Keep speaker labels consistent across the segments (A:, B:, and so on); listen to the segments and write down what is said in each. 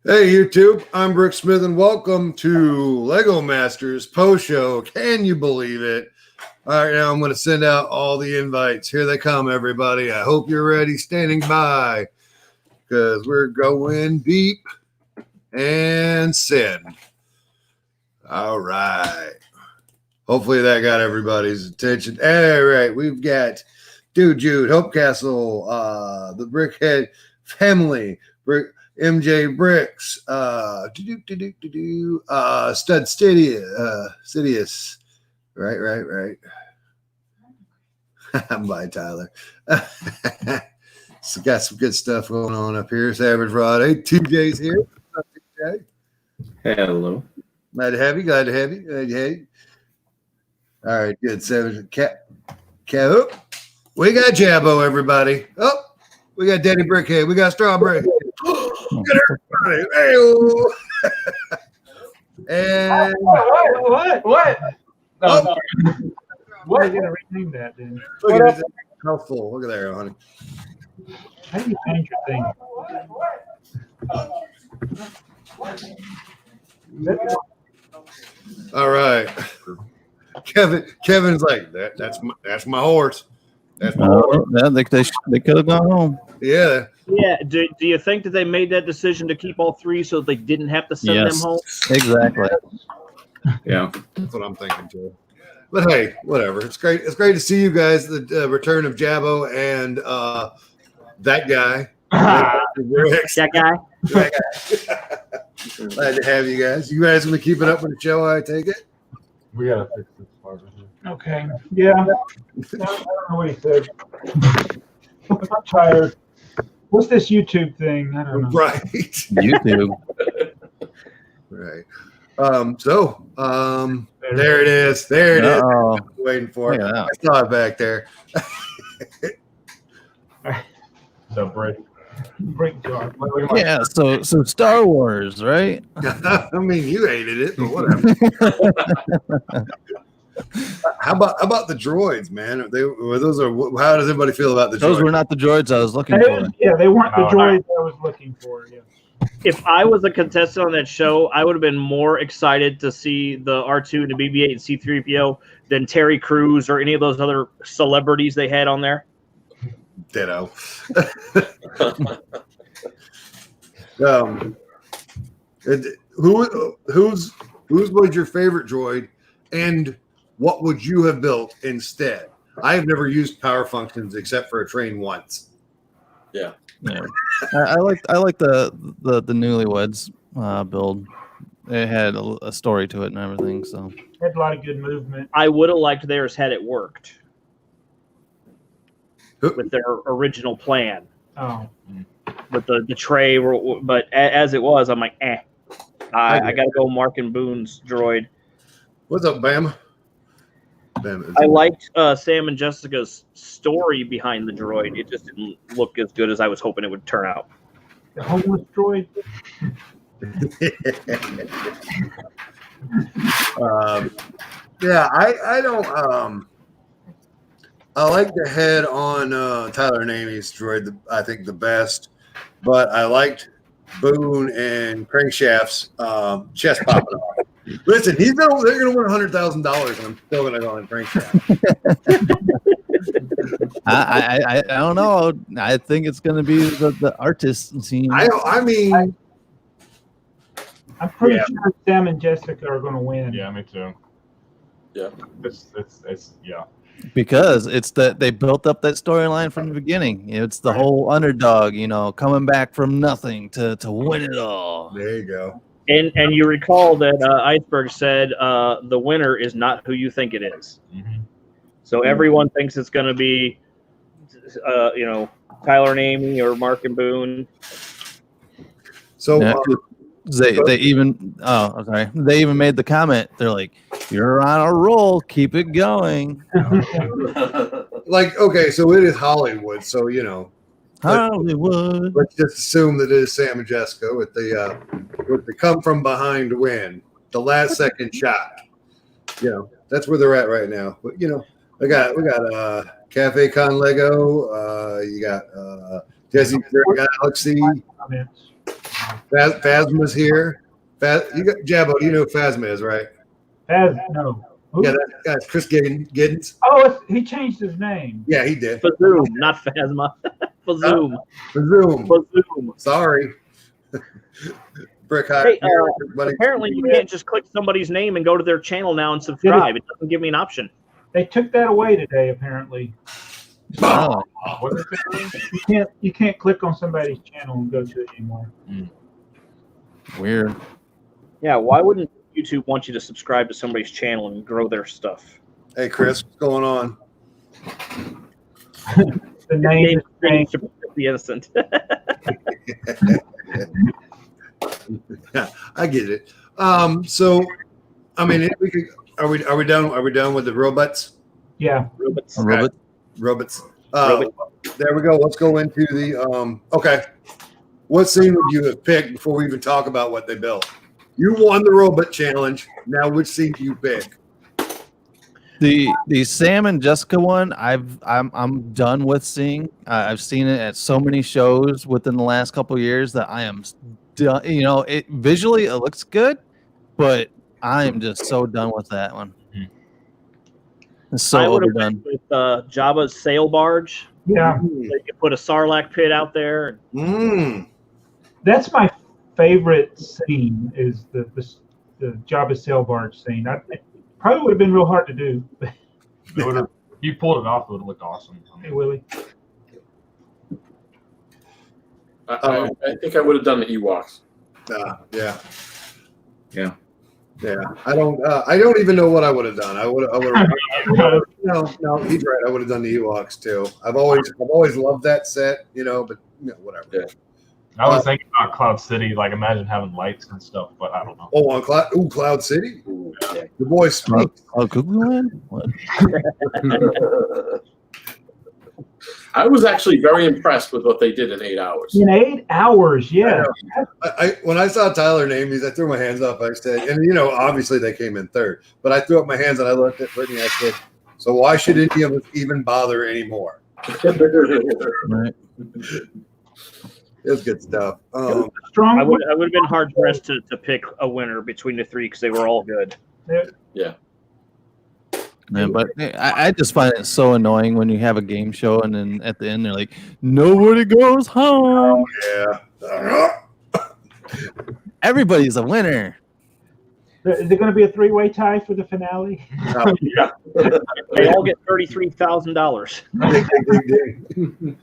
A: Hey YouTube, I'm Brick Smith and welcome to Lego Masters post show. Can you believe it? All right, now I'm going to send out all the invites. Here they come, everybody. I hope you're ready, standing by, because we're going deep and send. All right. Hopefully that got everybody's attention. All right, we've got Dude Jude, Hope Castle, the Brickhead family, MJ Bricks, Stud Stidius, right. I'm by Tyler. So got some good stuff going on up here. Savage Rod, hey, TJ's here. TJ?
B: Hello.
A: Glad to have you. Glad to have you. All right, good. Savage Cat. Oh, we got Jabbo, everybody. Oh, we got Daddy Brickhead. We got Strawberry. Look at everybody. Hey-oh. And
C: What?
A: oh,
C: What are you gonna rename that then?
A: look at it. How full. Look at there, honey.
C: How do you change your thing?
A: All right. Kevin's like, that's my horse. That's my horse.
D: Yeah, they could have gone home.
A: Yeah.
E: Yeah. Do you think that they made that decision to keep all three so they didn't have to send them home?
D: Exactly.
B: Yeah.
A: That's what I'm thinking too. But hey, whatever. It's great. It's great to see you guys. The return of Jabbo and that guy.
E: That guy.
A: Glad to have you guys. You guys gonna keep it up with the show? I take it.
F: We gotta fix this part right here.
C: Okay. Yeah. I don't know what he said. I'm tired. What's this YouTube thing? I don't know.
A: Right.
D: YouTube.
A: Right. There it is. There it is.
D: Uh-oh.
A: Waiting for it.
D: Look at that.
A: I saw it back there.
F: So break.
C: Break jar.
F: Look at my
D: Yeah, so Star Wars, right?
A: I mean, you hated it, but whatever. How about the droids, man? How does everybody feel about the droids?
D: Those were not the droids I was looking for.
C: Yeah, they weren't the
F: Oh,
C: droids I was looking for. Yeah.
E: If I was a contestant on that show, I would have been more excited to see the R2 and the BB-8 and C-3PO than Terry Crews or any of those other celebrities they had on there.
A: Ditto. Who's was your favorite droid, and what would you have built instead? I have never used power functions except for a train once.
D: Yeah. I like the newlyweds build. It had a story to it and everything. So
C: Had a lot of good movement.
E: I would have liked theirs had it worked with their original plan
C: Oh.
E: with the tray. But as it was, I'm like, I got to go Mark and Boone's droid.
A: What's up, Bam? Bam.
E: I liked Sam and Jessica's story behind the droid. It just didn't look as good as I was hoping it would turn out.
C: The homeless droid.
A: Yeah, I don't. I like the head on Tyler and Amy's droid. I think the best, but I liked Boone and Crankshaft's chest popping off. Listen, they're going to win $100,000, and I'm still going to go in Crankshaft.
D: I don't know. I think it's going to be the artist scene.
A: I mean,
C: I'm pretty sure Sam and Jessica are going to win.
F: Yeah, me too.
B: Yeah.
F: It's yeah.
D: Because it's that they built up that storyline from the beginning. It's the whole underdog, coming back from nothing to win it all.
A: there you go.
E: And you recall that Iceberg said the winner is not who you think it is.
F: Mm-hmm.
E: So everyone thinks it's going to be, Tyler and Amy or Mark and Boone.
A: So
D: Yeah, they even they even made the comment. They're like, "You're on a roll. Keep it going."
A: okay, so it is Hollywood. So
D: Hollywood.
A: let's just assume that it is Sam and Jessica with the come from behind win, the last second shot. That's where they're at right now. But we got Cafe Con Lego. You got Jesse Galaxy. Phasma's here. You got Jabbo. You know who Phasma is, right?
C: No. Who?
A: Yeah, that's Chris Giddens.
C: Oh, he changed his name.
A: Yeah, he did.
E: Fazoom, not Phasma. Fazoom.
A: Zoom.
E: Fazoom.
A: Sorry. Brick High.
E: Hey,
A: everybody.
E: apparently you can't just click somebody's name and go to their channel now and subscribe. It doesn't give me an option.
C: They took that away today, apparently.
D: Oh,
F: What is it?
C: You can't click on somebody's channel and go to it anymore.
D: weird.
E: Yeah, why wouldn't YouTube want you to subscribe to somebody's channel and grow their stuff?
A: Hey, Chris, what's going on?
C: The name is changed.
E: To protect the innocent.
A: Yeah, I get it. So, I mean, if we could. Are we done? Are we done with the robots?
C: Yeah.
E: Robots.
D: A robot.
A: Robots.
E: Robot.
A: There we go. Let's go into the. Okay. What scene would you have picked before we even talk about what they built? You won the robot challenge. Now, which scene do you pick?
D: The Sam and Jessica one, I'm done with seeing. I've seen it at so many shows within the last couple of years that I am done. You know, it visually it looks good, but I am just so done with that one. It's so
E: I would have
D: overdone.
E: went with Jabba's sail barge.
C: Yeah.
E: So you could put a Sarlacc pit out there.
C: That's my favorite scene is the Jabba sail barge scene. It probably would have been real hard to do.
F: It would've- if you pulled it off, it would have looked awesome.
C: Hey, Willie.
B: I think I would have done the Ewoks.
A: Yeah.
B: Yeah.
A: Yeah. I don't even know what I would have done. I would have. No, he's right. I would have done the Ewoks too. I've always loved that set, but whatever.
B: Yeah.
F: I was thinking about Cloud City, like imagine having lights and stuff, but I don't know.
A: Oh, on Cloud City.
B: Yeah.
A: The boy speaks.
D: Oh, Google Land? What?
B: I was actually very impressed with what they did in 8 hours.
C: In 8 hours, yeah.
A: I when I saw Tyler name these, I threw my hands up. I said, and obviously they came in third, but I threw up my hands and I looked at Brittany. I said, so why should any of us even bother anymore?
D: Right.
A: It's good stuff.
C: Strong.
E: I would have been hard pressed to pick a winner between the three because they were all good.
B: Yeah.
D: Man, but I just find it so annoying when you have a game show and then at the end they're like, nobody goes home.
A: Yeah.
D: Everybody's a winner.
C: Is there going to be a 3-way tie for the finale?
B: Yeah.
E: They all get $33,000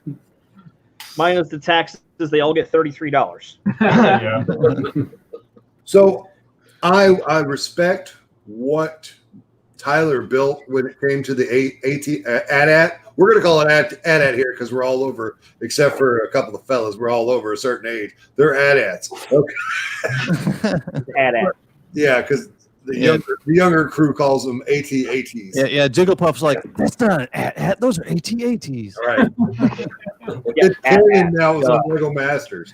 E: minus the taxes. They all get $33.
F: Yeah.
A: So I respect what Tyler built when it came to the AT-AT. We're going to call it AT-AT here because we're all over, except for a couple of fellas. We're all over a certain age. They're AT-ATs. Okay.
E: AT-AT.
A: Yeah, because the younger crew calls them AT-ATs.
D: Yeah. Jigglypuff's like, that's not an AT-AT. Those are AT-ATs.
A: All right. It's canon now on Lego Masters.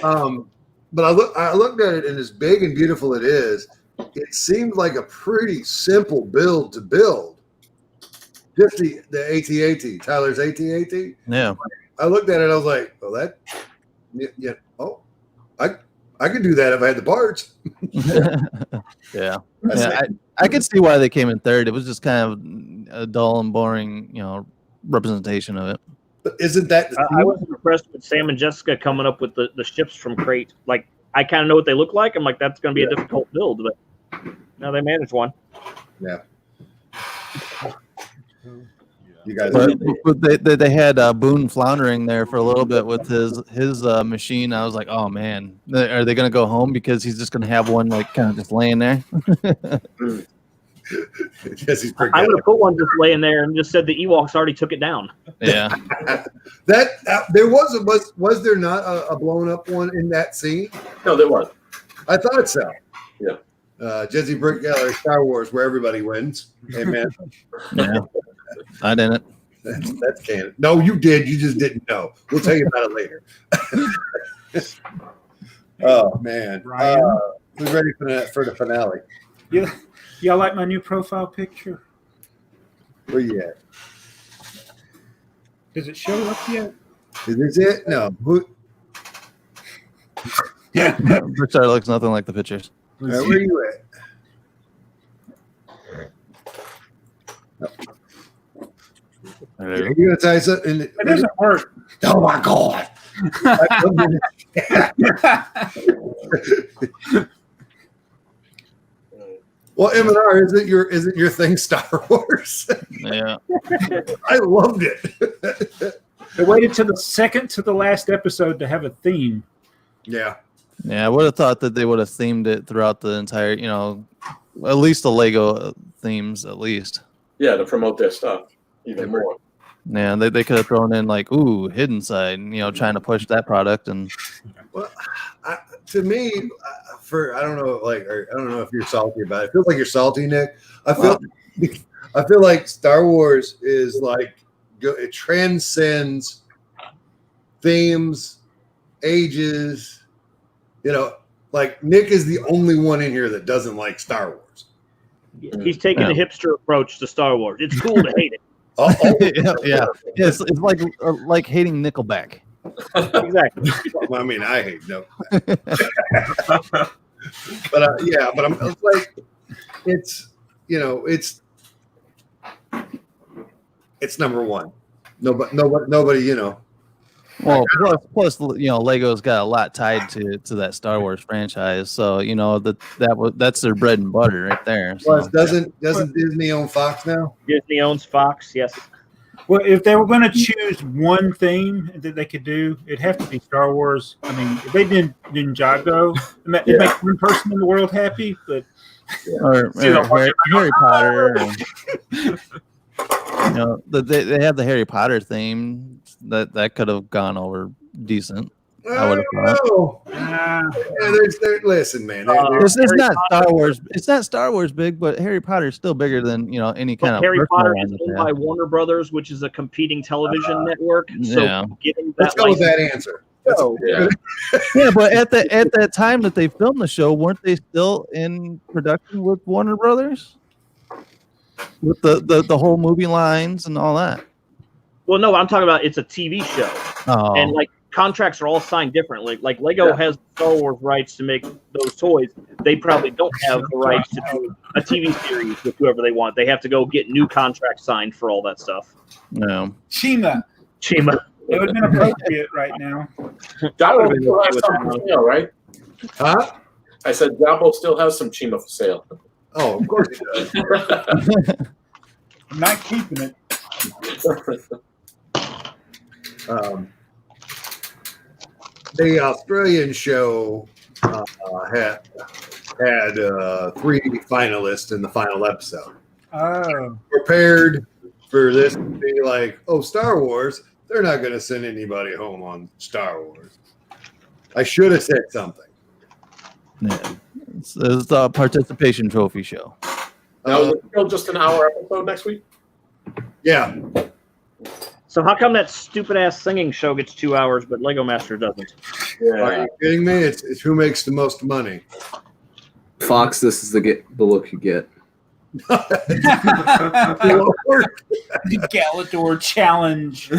A: But I looked at it, and as big and beautiful it is, it seemed like a pretty simple build to build. Just the AT-AT, Tyler's AT-AT.
D: Yeah.
A: I looked at it, I was like, well, I could do that if I had the parts.
D: Yeah. I could see why they came in third. It was just kind of a dull and boring, representation of it.
A: But isn't that
E: I was impressed with Sam and Jessica coming up with the ships from Crate. Like, I kind of know what they look like. I'm like, that's going to be a difficult build, but no, they managed one.
A: Yeah. You guys,
D: But they had Boone floundering there for a little bit with his machine. I was like, oh man, are they going to go home because he's just going to have one like kind of just laying there?
A: Jesse's pretty
E: I
A: good.
E: would have put one just laying there and just said the Ewoks already took it down.
D: Yeah.
A: That there was there not a blown up one in that scene?
B: No, there was.
A: I thought so.
B: Yeah.
A: Jesse Brick Gallery, Star Wars, where everybody wins. Amen.
D: Yeah. I didn't.
A: That's canon. No, you did. You just didn't know. We'll tell you about it later. Oh man.
G: Ryan?
A: Who's ready for the finale?
G: Y'all like my new profile picture?
A: Where you at?
G: Does it show up yet?
A: Is this it? No.
D: Brickstar looks nothing like the pictures.
A: All right, where are you at? Are you gonna tie something?
G: It doesn't work.
A: Oh my god! Well, M&R, isn't your thing Star Wars?
D: Yeah.
A: I loved it.
G: They waited till the second to the last episode to have a theme.
A: Yeah.
D: Yeah, I would have thought that they would have themed it throughout the entire, at least the Lego themes, at least.
B: Yeah, to promote their stuff even more.
D: Yeah, they could have thrown in like, ooh, Hidden Side, trying to push that product. And
A: Well, to me, I don't know, I don't know if you're salty about it. It feels like you're salty, Nick. I feel like Star Wars is like it transcends themes, ages. Like Nick is the only one in here that doesn't like Star Wars.
E: He's taking a hipster approach to Star Wars. It's cool to hate it.
D: yeah. It's like hating Nickelback.
E: Exactly.
A: I mean, I hate no, but but I'm like, it's number one. Nobody.
D: Well, plus, Lego's got a lot tied to that Star Wars franchise, so that's their bread and butter right there. So.
A: Plus, doesn't Disney own Fox now?
E: Disney owns Fox, yes.
G: Well, if they were going to choose one theme that they could do, it'd have to be Star Wars. I mean, if they did Ninjago, it makes one person in the world happy, but
D: or Harry Potter. They have the Harry Potter theme that could have gone over decent. I would have thought.
A: Listen, man.
D: It's not Star Wars. It's not Star Wars big, but Harry Potter is still bigger than any kind of.
E: Harry Potter is owned by Warner Brothers, which is a competing television network. So getting that
A: let's go with that answer.
D: Yeah, but at that time that they filmed the show, weren't they still in production with Warner Brothers? With the whole movie lines and all that.
E: Well, no, I'm talking about it's a TV show, and contracts are all signed differently. Like Lego has Star Wars rights to make those toys. They probably don't have the rights to do a TV series with whoever they want. They have to go get new contracts signed for all that stuff.
D: No.
G: Chima.
E: It
G: would have been appropriate right now.
B: Jabbo still has some for sale, right?
A: Huh?
B: I said Jabbo still has some Chima for sale.
A: Oh, of course he does.
G: I'm not keeping it.
A: The Australian show had 3 finalists in the final episode.
G: Oh.
A: Prepared for this to be like, Star Wars. They're not going to send anybody home on Star Wars. I should have said something.
D: Yeah. It's the participation trophy show.
B: Now, is it still just an hour episode next week?
A: Yeah.
E: So how come that stupid ass singing show gets 2 hours, but Lego Master doesn't?
A: Are you kidding me? It's who makes the most money.
H: Fox, this is the look you get.
G: The Galador challenge.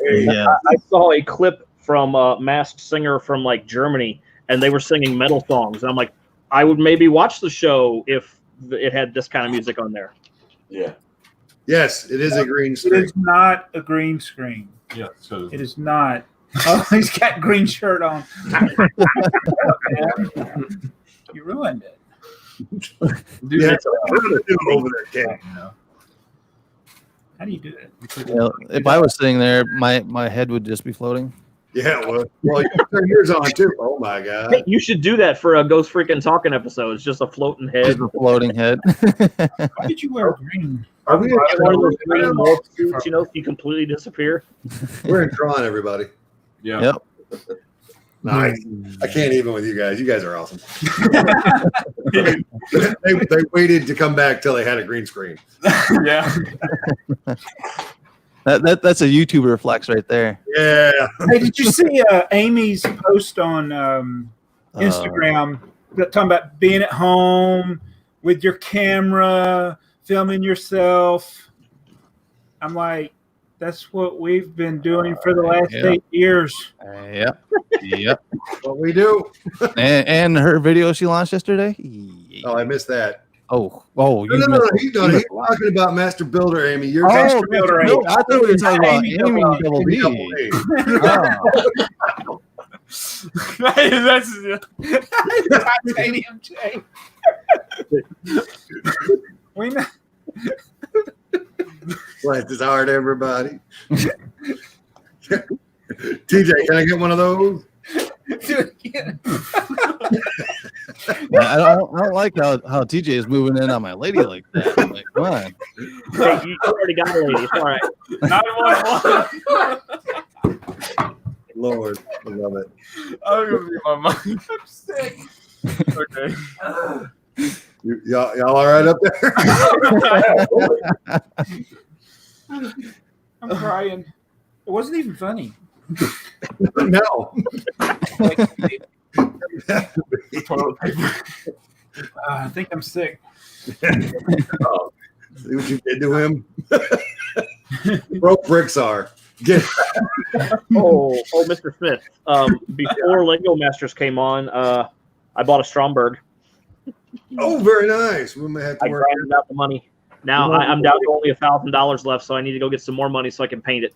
D: Yeah.
E: I saw a clip from a Masked Singer from Germany, and they were singing metal songs. And I'm like, I would maybe watch the show if it had this kind of music on there.
B: Yeah.
A: Yes, it is a green
G: It
A: screen.
G: is not a green screen.
F: Yeah, so
G: It is not. Oh, he's got green shirt on. You ruined it.
F: dude,
A: Yeah,
F: that's
A: we're gonna do it over there, Ken.
G: How do you do it?
D: If I was sitting there, my head would just be floating.
A: Yeah, well, you can turn yours on too. Oh my god!
E: Hey, you should do that for a Ghost Freaking Talking episode. It's just a floating head.
D: Just a floating head.
G: Why did you wear green?
A: Are we?
E: Get one of those green morph suits, so you completely disappear.
A: We're in Tron, everybody.
F: yeah.
D: Yep.
A: Nice. I can't even with you guys. You guys are awesome. they waited to come back till they had a green screen.
F: Yeah.
D: That's a YouTuber flex right there.
A: Yeah.
G: Hey, did you see Amy's post on Instagram talking about being at home with your camera, filming yourself? I'm like, that's what we've been doing for the last 8 years.
D: Yep. Yep.
A: What we do.
D: And her video she launched yesterday.
A: Oh, I missed that.
D: Oh,
A: No,
D: you
A: no,
D: missed
A: he's
D: you missed a lot.
A: talking about Master Builder, Amy. You're
D: Oh,
G: Builder,
D: no, I thought we were talking about
G: Amy
D: Amy Double D. Oh.
F: That's
G: Titanium J. We know.
A: Life is hard, everybody. TJ, can I get one of those?
G: Do it again.
D: I don't like how TJ is moving in on my lady like that. I'm like, come on.
E: Hey, you already got a lady. It's all right.
F: 911.
A: Lord, I love it.
F: I'm gonna be my mind. I'm sick. Okay.
A: Y'all all right up there?
G: I'm crying. It wasn't even funny.
A: No.
G: I think I'm sick.
A: See what you did to him? Broke bricks are. Get
E: Oh, Mr. Smith. Before Lego Masters came on, I bought a Stromberg.
A: Oh, very nice. We may have to
E: I
A: work.
E: grinded out the money. Now I'm down to only $1,000 left, so I need to go get some more money so I can paint it.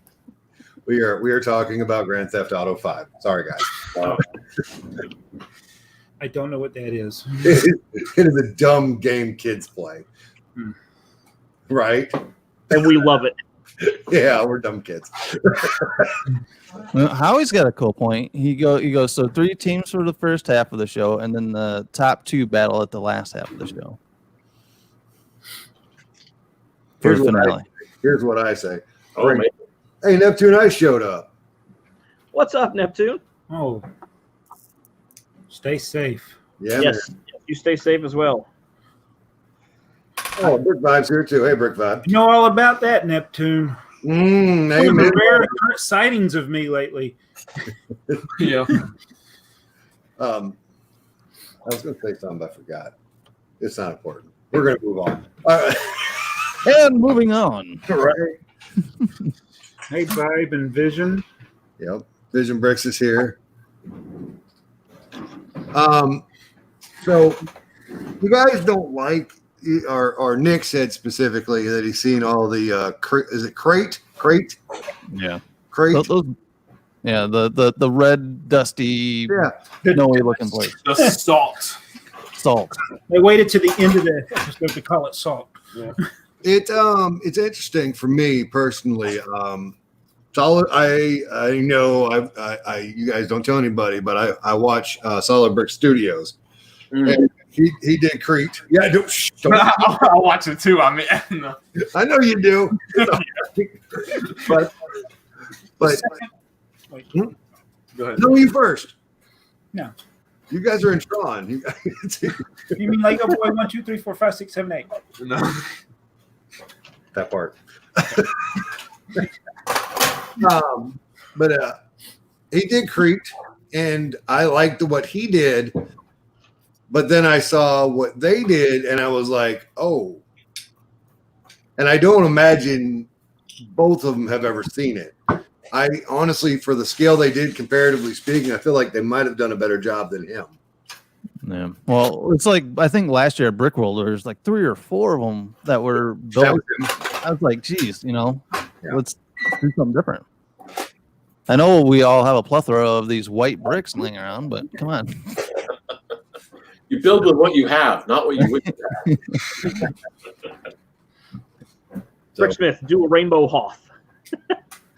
A: We are talking about Grand Theft Auto 5. Sorry, guys.
G: I don't know what that is.
A: It is a dumb game kids play. Right?
E: And we love it.
A: Yeah, we're dumb kids.
D: Well, Howie's got a cool point. He goes, so 3 teams for the first half of the show, and then the top 2 battle at the last half of the show.
A: Here's
D: First
A: what
D: finale.
A: Here's what I say.
B: Oh, man.
A: Hey, Neptune, I showed up.
E: What's up, Neptune?
G: Oh. Stay safe.
A: Yeah,
E: Yes, you stay safe as well.
A: man. Oh, Brick Vibe's here too. Hey, Brick Vibe.
G: You know all about that, Neptune.
A: Amen.
G: One of the rare sightings of me lately.
F: Yeah.
A: I was going to say something, but I forgot. It's not important. We're going to move on. All right.
D: And moving on.
A: Right.
G: Hey, Vibe and Vision.
A: Yep. Vision Bricks is here. So you guys don't like, or Nick said specifically that he's seen all the, is it crate?
D: Yeah.
A: Crate?
D: Yeah, the red, dusty,
A: Yeah.
D: snowy looking place.
F: The salt.
D: Salt.
G: They waited to the end of the episode to call it salt.
A: It's interesting for me personally. Solid. I know I you guys don't tell anybody, but I watch Solid Brick Studios. And he did Crete. Yeah, don't.
F: I'll watch it too. I mean, no.
A: I know you do. but
F: Go ahead.
A: no, you first.
G: No.
A: You guys are in Tron. You guys,
G: You mean Lego Boy 1, 2, 3, 4, 5, 6, 7, 8?
F: No.
A: that part. But he did Crete, and I liked what he did. But then I saw what they did, and I was like, oh. And I don't imagine both of them have ever seen it. I honestly, for the scale they did, comparatively speaking, I feel like they might have done a better job than him.
D: Yeah. Well, it's like I think last year at Brickworld there's like 3 or 4 of them that were built.
A: That was him.
D: I was like, geez,
A: Yeah.
D: let's do something different. I know we all have a plethora of these white bricks laying around, but come on.
B: You build with what you have, not what you wish you had.
E: Rick Smith, do a rainbow Hoth.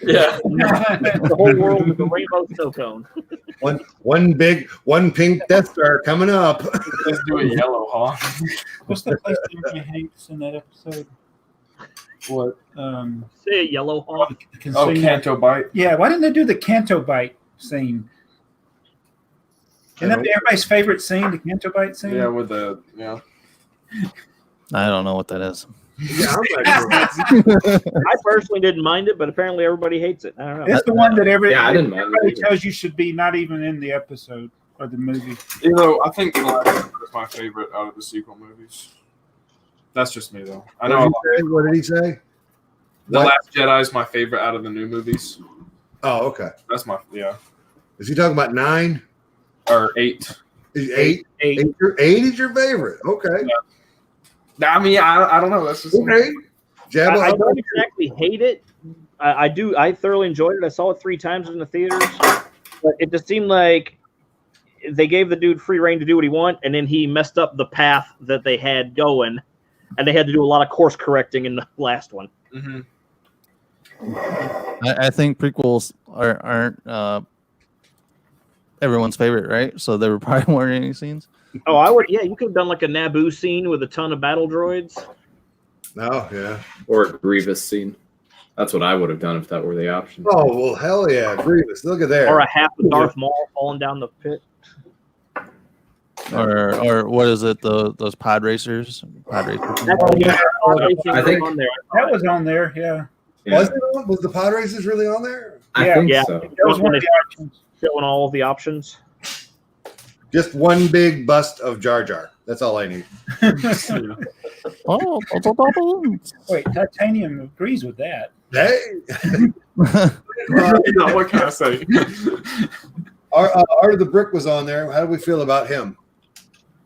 B: Yeah.
E: The whole world with a rainbow snow cone.
A: One pink Death Star coming up.
F: Let's do a yellow, huh?
G: What's the place Jimmy Hanks in that episode?
F: What?
E: Say a yellow Hoth.
F: Oh, Canto Bite.
G: Yeah, why didn't they do the Canto Bite scene? Isn't that everybody's favorite scene, the Canto Bite scene?
F: Yeah, with the
D: I don't know what that is.
A: Yeah, I'm not sure.
E: I personally didn't mind it, but apparently everybody hates it. I don't know.
G: It's the one that
B: I didn't mind it
G: everybody
B: either.
G: tells you should be not even in the episode or the movie.
F: You know, I think Elijah is my favorite out of the sequel movies. That's just me, though. I know
A: What did he say?
F: The Last Jedi is my favorite out of the new movies.
A: Oh, okay.
F: That's my
A: Is he talking about 9
F: or 8.
A: Is 8?
G: 8.
A: 8 is your favorite. Okay.
F: I mean, I don't know. That's just
A: Okay. Jabba,
E: I don't exactly hate it. I do. I thoroughly enjoyed it. I saw it 3 times in the theaters, but it just seemed like they gave the dude free reign to do what he wanted, and then he messed up the path that they had going, and they had to do a lot of course correcting in the last one.
F: Mm-hmm.
D: I think prequels aren't everyone's favorite, right? So there probably weren't any scenes.
E: Oh, I would. Yeah, you could have done like a Naboo scene with a ton of battle droids.
A: No, yeah.
H: Or a Grievous scene. That's what I would have done if that were the option.
A: Oh, well, hell yeah. Grievous. Look at there.
E: Or a half of Darth Maul falling down the pit.
D: Or what is it? Those pod racers. Pod racers.
H: I think-
E: on there.
G: That was on there, yeah.
H: Yeah,
A: Was it on? Was the pod races really on there?
H: I
G: Yeah.
H: think
E: Yeah.
H: so.
G: That was one of the options.
E: showing all of the options.
A: Just one big bust of Jar Jar. That's all I need.
D: Oh,
G: Wait, Titanium agrees with that.
A: Hey,
F: What can I say?
A: Art the Brick was on there. How do we feel about him?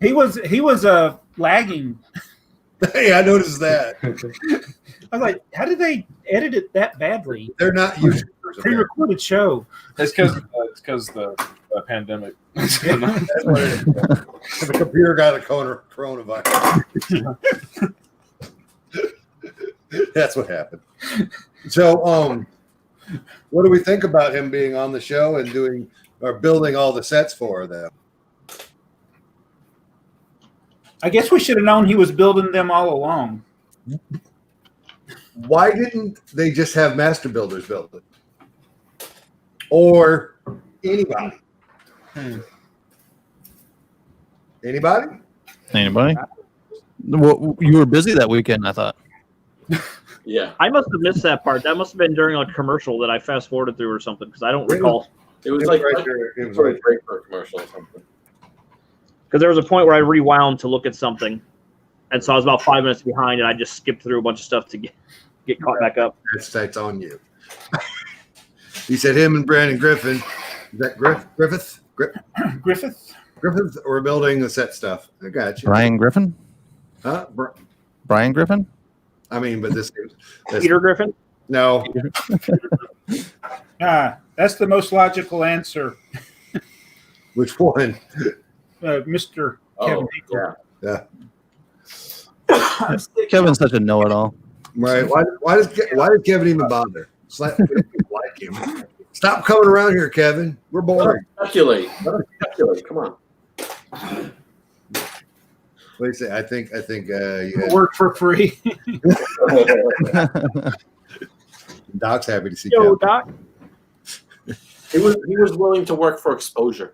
G: He was lagging.
A: Hey, I noticed that.
G: I was like, how did they edit it that badly?
A: They're not YouTubers. apparently.
G: Pre-recorded show.
F: It's because the pandemic.
A: That's what it is. The computer got a coronavirus. That's what happened. So, what do we think about him being on the show and doing or building all the sets for them?
G: I guess we should have known he was building them all along.
A: Why didn't they just have master builders build it? Or anybody? Anybody?
D: Anybody? Well, you were busy that weekend, I thought.
B: Yeah,
E: I must have missed that part. That must have been during a commercial that I fast forwarded through or something because I don't recall.
B: it was
A: It
B: like
A: right there. It was
B: for
A: right
B: a break for a commercial or something.
E: Because there was a point where I rewound to look at something, and so I was about 5 minutes behind, and I just skipped through a bunch of stuff to get caught back up.
A: That's on you. He said him and Brandon Griffin. Is that Griffith?
G: Griffith?
A: Griffith were building the set stuff. I got you.
D: Brian Griffin?
A: Huh?
D: Brian Griffin?
A: I mean, but this
E: Peter Griffin?
A: no.
G: That's the most logical answer,
A: Which one?
G: Mr.
B: Oh,
G: Kevin Hinkle.
B: yeah.
A: Yeah.
D: Kevin's such a know-it-all.
A: Right. Why did Kevin even bother? It's like, we don't like him. Stop coming around here, Kevin. We're boring.
B: Speculate. Come on.
A: What do you say? I think you had,
G: Work for free.
A: Doc's happy to see
E: Yo,
A: Kevin.
E: Doc.
B: He was willing to work for exposure.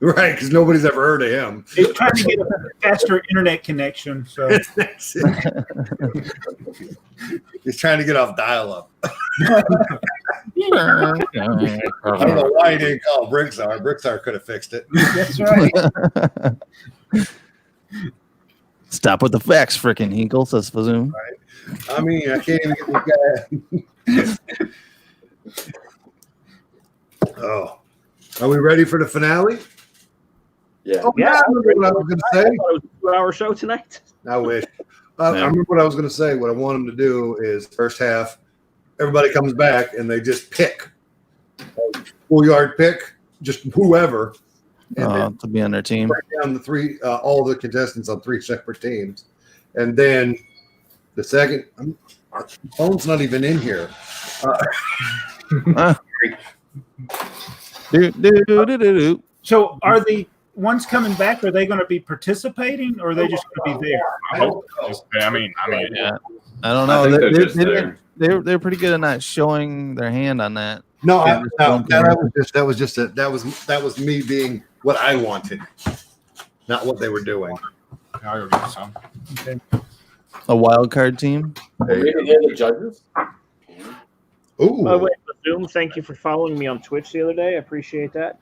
A: Right, because nobody's ever heard of him.
G: He's trying to get a faster internet connection. So
A: That's it. He's trying to get off dial-up. I don't know why he didn't call Bricksar. Bricksar could have fixed it.
G: that's right.
D: Stop with the facts, frickin' Hinkle, says Fazoom.
A: I mean, I can't even get the guy. Oh, are we ready for the finale?
B: Yeah.
A: Oh, yeah. I remember what I was going to say.
E: I thought it was a 2-hour show tonight.
A: I wish. I remember what I was going to say. What I want them to do is first half, everybody comes back and they just pick. Schoolyard pick, just whoever. And then
D: To be on their team.
A: break down the three, all the contestants on 3 separate teams. And then the second, our phone's not even in here.
D: Do.
G: So are the ones coming back? Are they going to be participating, or are they just going to be there?
F: I hope so. I mean,
D: Yeah. I don't
H: I
D: know.
H: think they're
D: They,
H: just
D: they,
H: there.
D: they're pretty good at not showing their hand on that.
A: No,
D: Yeah,
A: that was me being what I wanted, not what they were doing.
F: I'll go get some.
D: A wild card team.
B: Maybe they're the judges.
A: Ooh,
E: By the way, Zoom, thank you for following me on Twitch the other day. I appreciate that.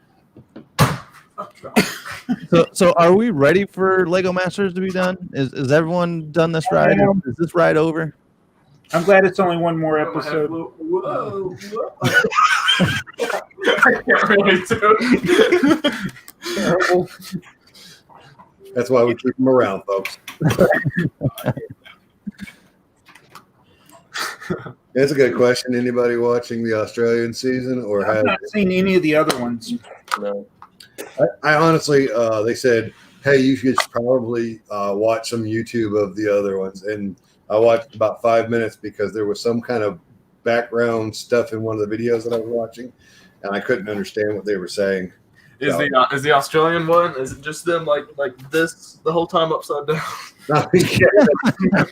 D: So are we ready for Lego Masters to be done? Is everyone done this ride?
G: am.
D: Is this ride over?
G: I'm glad it's only one more episode.
F: I can't really do it.
G: Terrible.
A: That's why we keep them around, folks. That's a good question. Anybody watching the Australian season or
G: I've
A: have?
G: not seen any of the other ones.
B: No.
A: I honestly, they said, "Hey, you should probably watch some YouTube of the other ones." And I watched about 5 minutes because there was some kind of background stuff in one of the videos that I was watching, and I couldn't understand what they were saying.
F: Is the Australian one? Is it just them like this the whole time upside down?
E: I was thinking, I have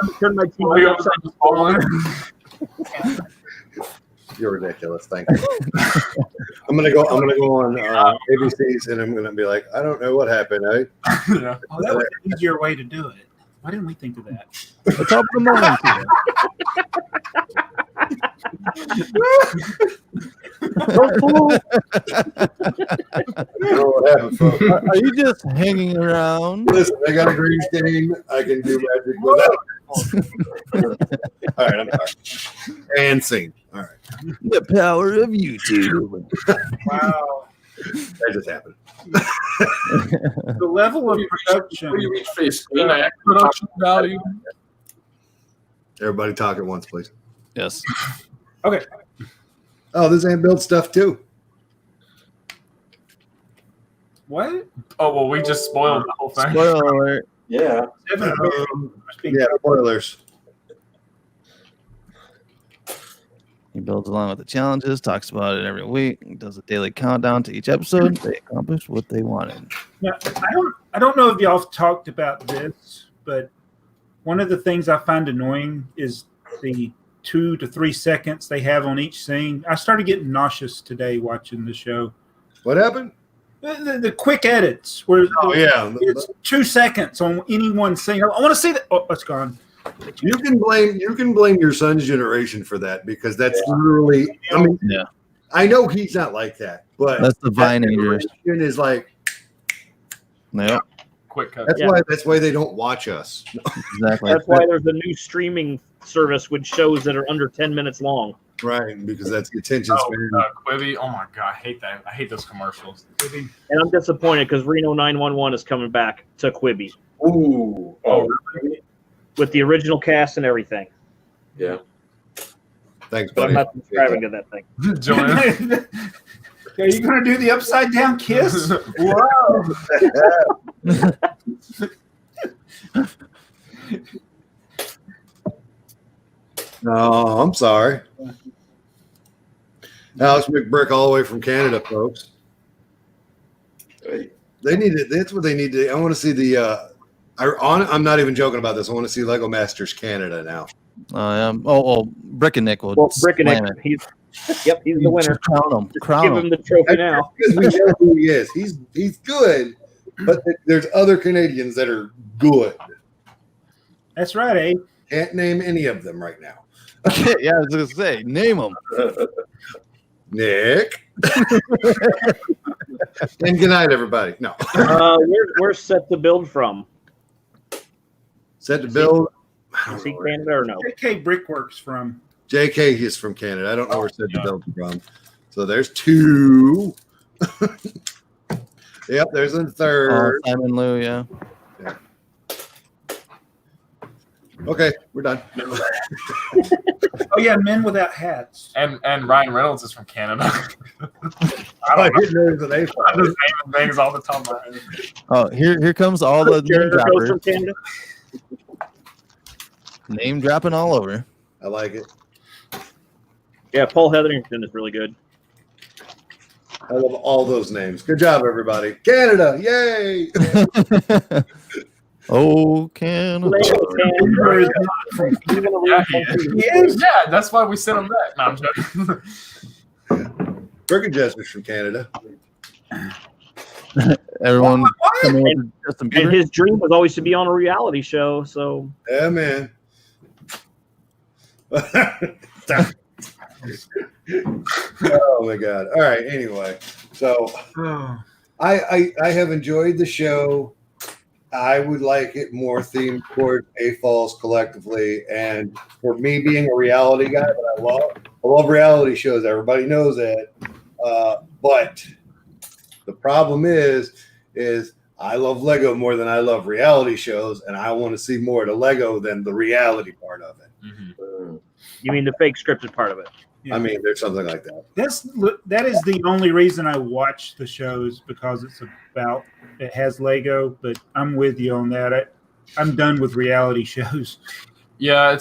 E: to turn my TV upside down.
A: You're ridiculous. Thank you. I'm gonna go on ABC's, and I'm gonna be like, I don't know what happened.
F: Yeah.
G: Oh, that was an easier way to do it. Why didn't we think of that?
D: It's up to the morning. Are you just hanging around?
A: Listen, I got a green screen. I can do magic without. All right, I'm sorry. And scene. All right,
D: The power of YouTube.
G: Wow.
A: that just happened.
G: The level of production.
B: Before you reach for your screen, I actually
F: Production value.
A: Everybody talk at once, please.
D: Yes.
G: Okay.
A: Oh, this ain't built stuff too.
G: What?
F: Oh well, we just spoiled the whole thing.
D: Spoiler alert.
B: Yeah.
A: Yeah, spoilers.
D: He builds along with the challenges, talks about it every week, does a daily countdown to each episode. They accomplished what they wanted.
G: Now, I don't know if y'all have talked about this, but one of the things I find annoying is the 2 to 3 seconds they have on each scene. I started getting nauseous today watching the show.
A: What happened?
G: The quick edits where
A: Oh yeah,
G: it's 2 seconds on any one scene. I want to see that. Oh, it's gone.
A: you can blame your son's generation for that because that's literally. I mean,
D: Yeah.
A: I know he's not like that, but
D: That's the Vine age.
A: generation is like
D: Yeah,
F: Quick cut.
A: that's why they don't watch us.
D: exactly.
E: That's why there's a new streaming service with shows that are under 10 minutes long.
A: Right, because that's the attention span.
F: Quibi. Oh my god, I hate that. I hate those commercials.
E: And I'm disappointed because Reno 911 is coming back to Quibi
B: Ooh. Oh, really?
E: with the original cast and everything.
B: Yeah.
A: Thanks,
E: But I'm
A: buddy.
E: not subscribing to that thing.
F: Joanna.
G: Are you going to do the upside down kiss? Whoa.
A: No, I'm sorry. Alex McBrick, all the way from Canada, folks.
B: Hey.
A: They need it. That's what they need to. I want to see the. I'm not even joking about this. I want to see Lego Masters Canada now.
D: Brick and Nick will.
E: Well, Brick and
D: slam
E: Nick,
D: it.
E: he's the winner.
D: Crown him.
E: Just
D: Crown
E: give
D: him.
E: him the trophy now.
A: Because we know who he is. He's good, but there's other Canadians that are good.
G: That's right, Abe.
A: Can't name any of them right now.
D: Yeah, I was gonna say, name him.
A: Nick. And good night, everybody. No.
E: Where's set to build from?
A: Set to build.
E: Is he Canada or no?
G: JK Brickworks from.
A: JK is from Canada. I don't know where set to build from. So there's two. Yep, there's a third.
D: Simon Liu, yeah.
A: Okay, we're done.
G: Oh yeah, Men Without Hats.
F: And Ryan Reynolds is from Canada.
A: I didn't know that they
F: I'm just naming things all the time.
D: Oh, here comes all the name
E: Jared goes
D: droppers.
E: from Canada.
D: Name dropping all over.
A: I like it.
E: Yeah, Paul Hetherington is really good.
A: I love all those names. Good job, everybody. Canada, yay!
D: Oh, Canada.
F: Yeah, he is. Yeah, that's why we sent him back. No, I'm joking.
A: Cricket Jester's from Canada.
D: Everyone coming with Justin
E: And
D: Bieber.
E: his dream was always to be on a reality show. So
A: Yeah, man. Oh my god. All right, anyway. So
G: Oh.
A: I have enjoyed the show. I would like it more themed toward A-Falls collectively. And for me being a reality guy that I love reality shows. Everybody knows that. But the problem is I love Lego more than I love reality shows, and I want to see more of the Lego than the reality part of it.
E: Mm-hmm. You mean the fake scripted part of it?
A: I mean, there's something like that.
G: That is the only reason I watch the shows, because it has Lego. But I'm with you on that. I'm done with reality shows.
F: Yeah,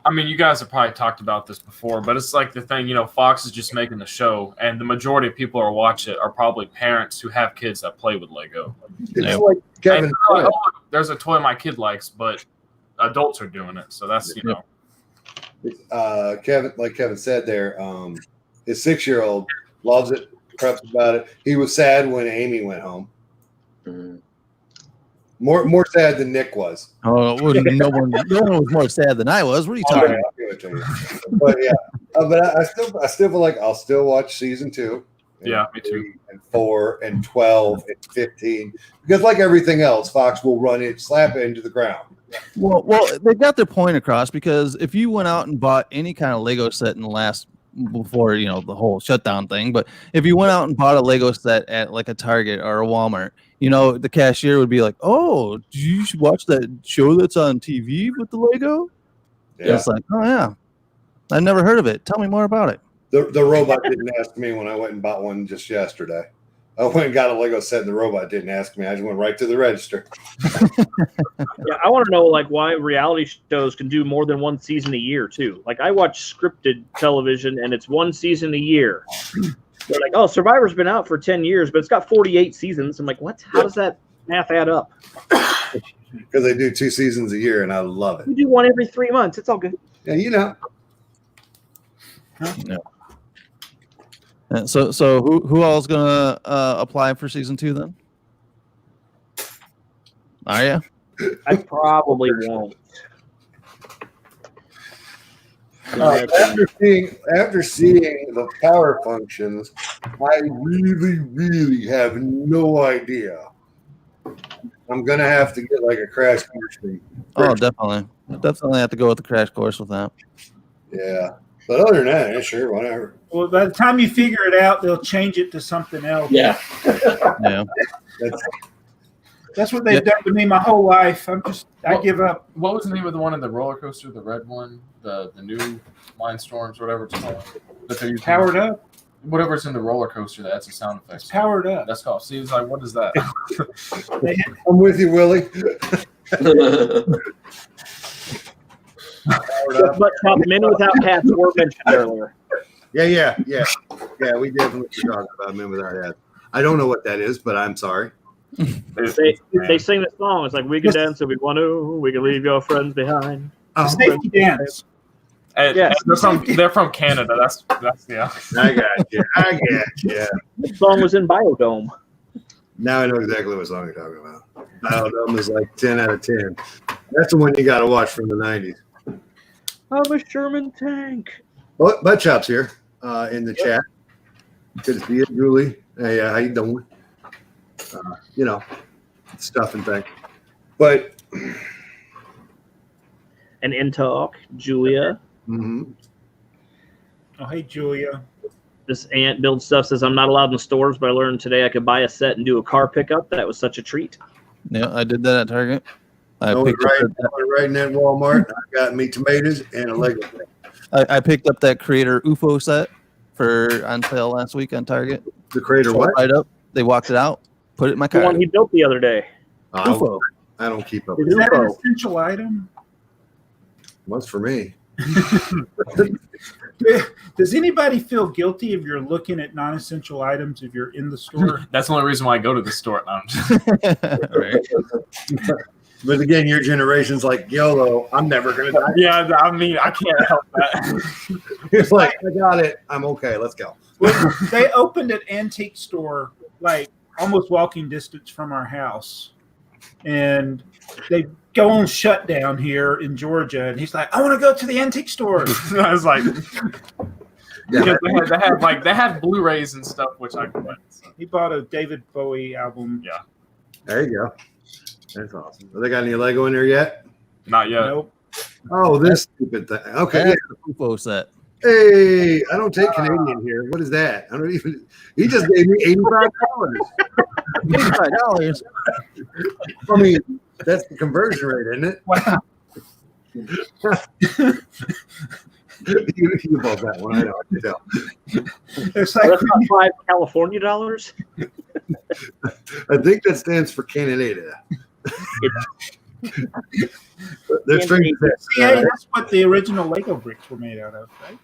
F: I mean, you guys have probably talked about this before, but it's like the thing, Fox is just making the show, and the majority of people who watch it are probably parents who have kids that play with Lego.
A: It's like Kevin.
F: And like, oh, there's a toy my kid likes, but adults are doing it, so that's
A: Kevin, like Kevin said there, his 6-year-old loves it, preps about it. He was sad when Amy went home.
B: Mm-hmm.
A: More sad than Nick was.
D: Oh, well, no one was more sad than I was. What are you talking about?
A: I'll give it to you. But yeah, but I still feel like I'll still watch season 2.
F: Yeah, me too.
A: And 4 and 12 and 15, because like everything else, Fox will run it, slap it into the ground.
D: Well, they got their point across, because if you went out and bought any kind of Lego set in the last, before the whole shutdown thing, but if you went out and bought a Lego set at like a Target or a Walmart, the cashier would be like, "Oh, you should watch that show that's on TV with the Lego." Yeah. It's like, "Oh yeah, I never heard of it. Tell me more about it."
A: The robot didn't ask me when I went and bought one just yesterday. I went and got a Lego set, and the robot didn't ask me. I just went right to the register.
E: Yeah, I want to know why reality shows can do more than one season a year too. Like I watch scripted television, and it's one season a year. They're like, "Oh, Survivor's been out for 10 years, but it's got 48 seasons." I'm like, "What? How does that math add up?"
A: Because they do 2 seasons a year, and I love it.
E: We do one every 3 months. It's all good.
A: Yeah,
D: Yeah. So who all is gonna apply for season 2 then? Are you?
E: I probably won't.
A: After seeing the power functions, I really have no idea. I'm gonna have to get like a crash course.
D: Oh, definitely have to go with the crash course with that.
A: Yeah, but other than that, yeah, sure, whatever.
G: Well, by the time you figure it out, they'll change it to something else.
B: Yeah.
D: Yeah.
G: That's what they've done to me my whole life. I give up.
F: What was the name of the one in the roller coaster, the red one, the new Mindstorms, whatever it's called? That they're using?
G: Powered up.
F: Whatever's in the roller coaster, that's a sound effect.
G: It's powered up.
F: That's called. See, it's like, what is that?
A: I'm with you, Willie.
E: But Men Without Hats were mentioned earlier.
A: Yeah. We definitely talked about Men Without Hats. I don't know what that is, but I'm sorry.
E: They sing the song. It's like, "We can dance if we want to. We can leave your friends behind."
G: Safety dance.
F: And they're from Canada. That's yeah.
A: I got you.
E: The song was in Biodome.
A: Now I know exactly what song you're talking about. Biodome is like 10 out of 10. That's the one you got to watch from the 90s.
E: I'm a Sherman tank.
A: Butt Chop's here in the chat. Good to see you, Julie. Hey, how you doing? Stuff and things. But
E: And in talk, Julia.
A: mm-hmm.
G: Oh, hey, Julia.
E: This Aunt Build Stuff says, "I'm not allowed in the stores, but I learned today I could buy a set and do a car pickup. That was such a treat."
D: Yeah, I did that at Target.
A: I went right in that Walmart. I got me tomatoes and a Lego.
D: I picked up that Creator UFO set on sale last week on Target.
A: The Creator what?
D: Right up. They walked it out, put it in my
E: The
D: car.
E: one he built the other day.
D: UFO.
A: I don't keep up.
G: Is that an essential item?
A: What's for me?
G: Does anybody feel guilty if you're looking at non-essential items if you're in the store?
F: That's the only reason why I go to the store. No,
D: Right.
A: But again, your generation's like YOLO. I'm never gonna die.
F: yeah, I mean, I can't help that.
A: It's like, I got it. I'm okay. Let's go.
G: Well, they opened an antique store like almost walking distance from our house, and they go on shutdown here in Georgia. And he's like, "I want to go to the antique store."
F: I was like,
A: Yeah.
F: they had Blu-rays and stuff, which I could. So.
G: He bought a David Bowie album.
F: Yeah.
A: There you go. That's awesome. Have they got any Lego in there yet?
F: Not yet.
G: Nope.
A: Oh, this stupid thing. Okay.
D: That's the UFO set.
A: Hey, I don't take Canadian here. What is that? I don't even. He just gave me $85.
D: $85.
A: I mean, that's the conversion rate, isn't it?
G: Wow.
A: You bought that one. I know. I can tell.
G: It's
E: Well,
G: like
E: that's not $5 California dollars.
A: I think that stands for Canada. They're strange.
G: CA. That's what the original Lego bricks were made out of, right?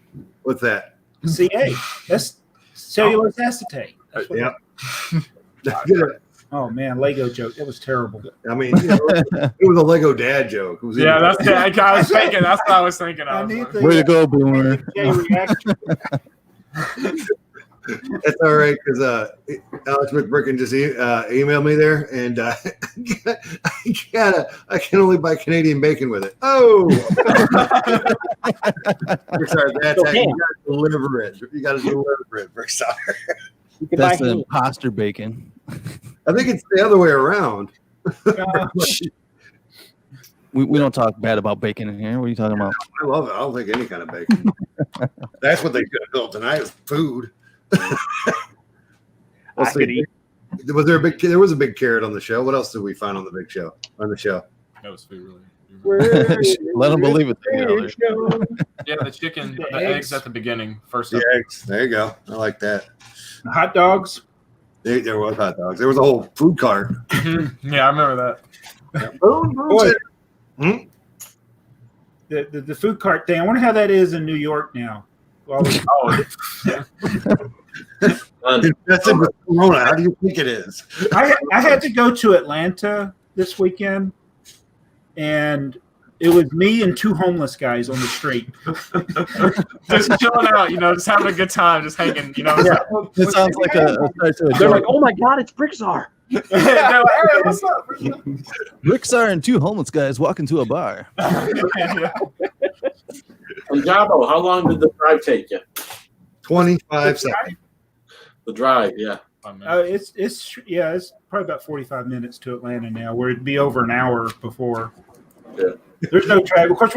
A: What's that?
G: CA. That's cellulose acetate. That's what
A: Yep.
G: Oh man, Lego joke. It was terrible.
A: I mean, it was a Lego dad joke. It was
F: Yeah, that's I was thinking. That's what I was thinking.
G: I
F: Of.
G: need the
D: Way to go, Boomer.
G: J reaction.
A: That's all right because Alex McBricken just emailed me there, and I can only buy Canadian bacon with it. Oh, sorry, that's how you got to deliver it. You got to deliver it, Brickstar.
E: You can buy
D: That's the
E: him.
D: imposter bacon.
A: I think it's the other way around.
D: We don't talk bad about bacon in here. What are you talking about?
A: I love it. I don't think any kind of bacon. That's what they could have built tonight is food.
E: I could eat.
A: Was there a big? There was a big carrot on the show. What else did we find on the big show? On the show,
F: That was food, really.
D: Let them believe it. $3.
F: Yeah, the chicken, the eggs at the beginning. First.
A: the eggs. There you go. I like that.
G: Hot dogs.
A: There was hot dogs. There was a whole food cart.
F: Yeah, I remember that.
A: Boy.
G: The food cart thing. I wonder how that is in New York now. Well,
F: Oh,
A: That's it with Corona. How do you think it is?
G: I had to go to Atlanta this weekend, and it was me and two homeless guys on the street.
F: just chilling out, just having a good time, just hanging,
G: Yeah.
D: It sounds like a start to a
E: They're
D: joke.
E: like, "Oh my God, it's Bricksar."
F: They're like, hey, what's up?
D: Ricksar and two homeless guys walk into a bar.
B: And Jabo, how long did the drive take you?
A: 25 seconds.
B: The drive, yeah.
G: It's probably about 45 minutes to Atlanta now, where it'd be over an hour before.
B: Yeah.
G: There's no traffic. Of course,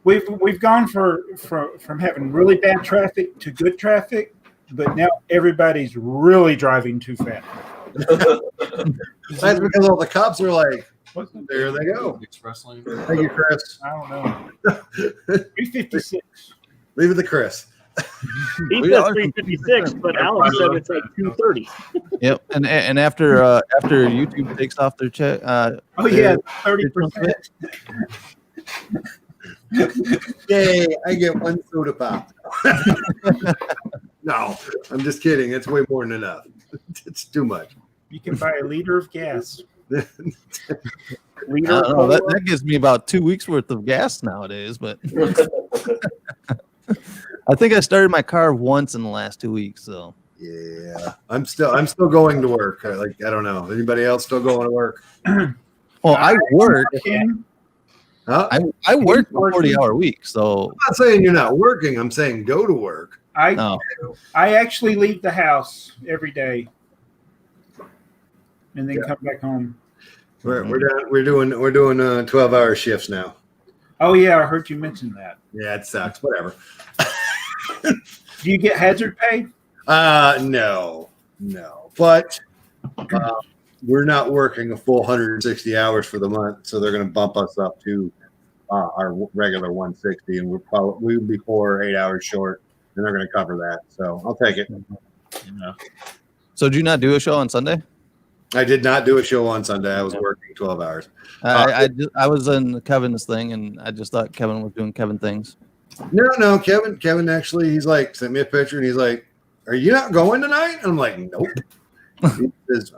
G: we've gone from having really bad traffic to good traffic, but now everybody's really driving too fast.
A: That's because all the cops are like, there they go.
F: Express lane.
A: Thank you, Chris.
G: I don't know. 356.
A: Leave it to Chris.
E: He
D: We
E: says
D: are-
E: 356, but Alex said it's like 230.
D: Yep, and after YouTube takes off their check,
G: Oh yeah, 30%.
A: Yay, I get one soda pop. No, I'm just kidding. It's way more than enough. It's too much.
G: You can buy a liter of gas.
E: Liter
D: I don't know, that gives me about 2 weeks worth of gas nowadays. But I think I started my car once in the last 2 weeks. So
A: Yeah, I'm still going to work. I don't know. Anybody else still going to work?
D: well, I work.
A: Huh?
D: I work a 40-hour week. So
A: I'm not saying you're not working. I'm saying go to work.
D: no.
G: I actually leave the house every day and then come back home.
A: We're doing 12-hour shifts now.
G: Oh yeah, I heard you mention that.
A: Yeah, it sucks. Whatever.
G: Do you get hazard pay?
A: No. But we're not working a full 160 hours for the month, so they're going to bump us up to our regular 160, and we'll be 4 or 8 hours short, and they're going to cover that. So I'll take it.
D: So did you not do a show on Sunday?
A: I did not do a show on Sunday. I was working 12 hours.
D: I was in Kevin's thing, and I just thought Kevin was doing Kevin things.
A: No, Kevin actually, he's like, sent me a picture, and he's like, "Are you not going tonight?" And I'm like, "Nope." He says,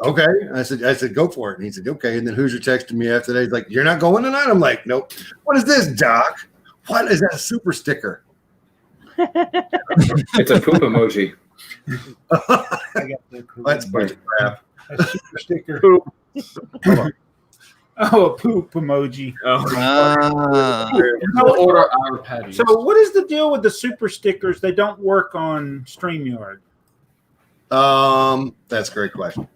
A: "Okay." I said, "Go for it." And he said, "Okay." And then Hoosier texted me after that. He's like, "You're not going tonight?" I'm like, "Nope." What is this, Doc? What is that super sticker?
H: It's a poop emoji.
G: I got the
A: That's a bunch of crap.
G: a super sticker.
E: Poop.
G: Oh, a poop emoji.
F: We'll order our patties.
G: So what is the deal with the super stickers? They don't work on StreamYard.
A: That's a great question.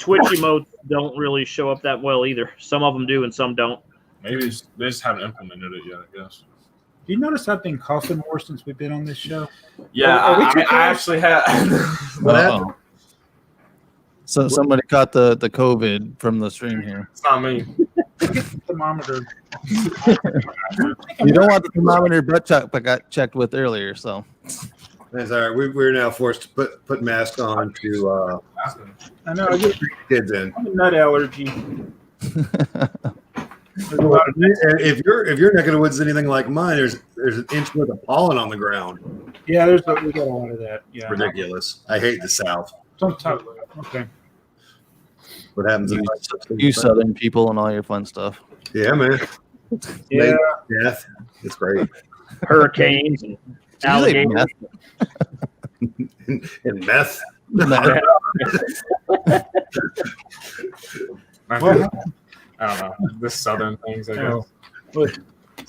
E: Twitch emotes don't really show up that well either. Some of them do, and some don't.
F: Maybe they just haven't implemented it yet, I guess.
G: Do you notice I've been coughing more since we've been on this show?
F: Yeah,
G: Are we too
F: I
G: close?
F: actually have.
A: What
D: Uh-oh.
A: happened?
D: So somebody caught the COVID from the stream here.
F: It's not me.
G: Thermometer.
D: You don't want the thermometer butt check, but got checked with earlier. So
A: That's all right. We're now forced to put masks on to
G: I know. I get
A: kids in.
G: a nut allergy. There's a lot of
A: And if your neck of the woods is anything like mine, there's an inch worth of pollen on the ground.
G: we got a lot of that. Yeah.
A: Ridiculous. I hate the South.
G: Sometimes. Okay.
A: What happens in
D: you Southern people and all your fun stuff.
A: Yeah, man.
G: Yeah.
A: Death. It's great.
E: Hurricanes and
D: Did you say
E: alligators.
D: meth?
A: And meth.
G: Well,
F: I don't know. The southern things, I guess.
G: Oh. But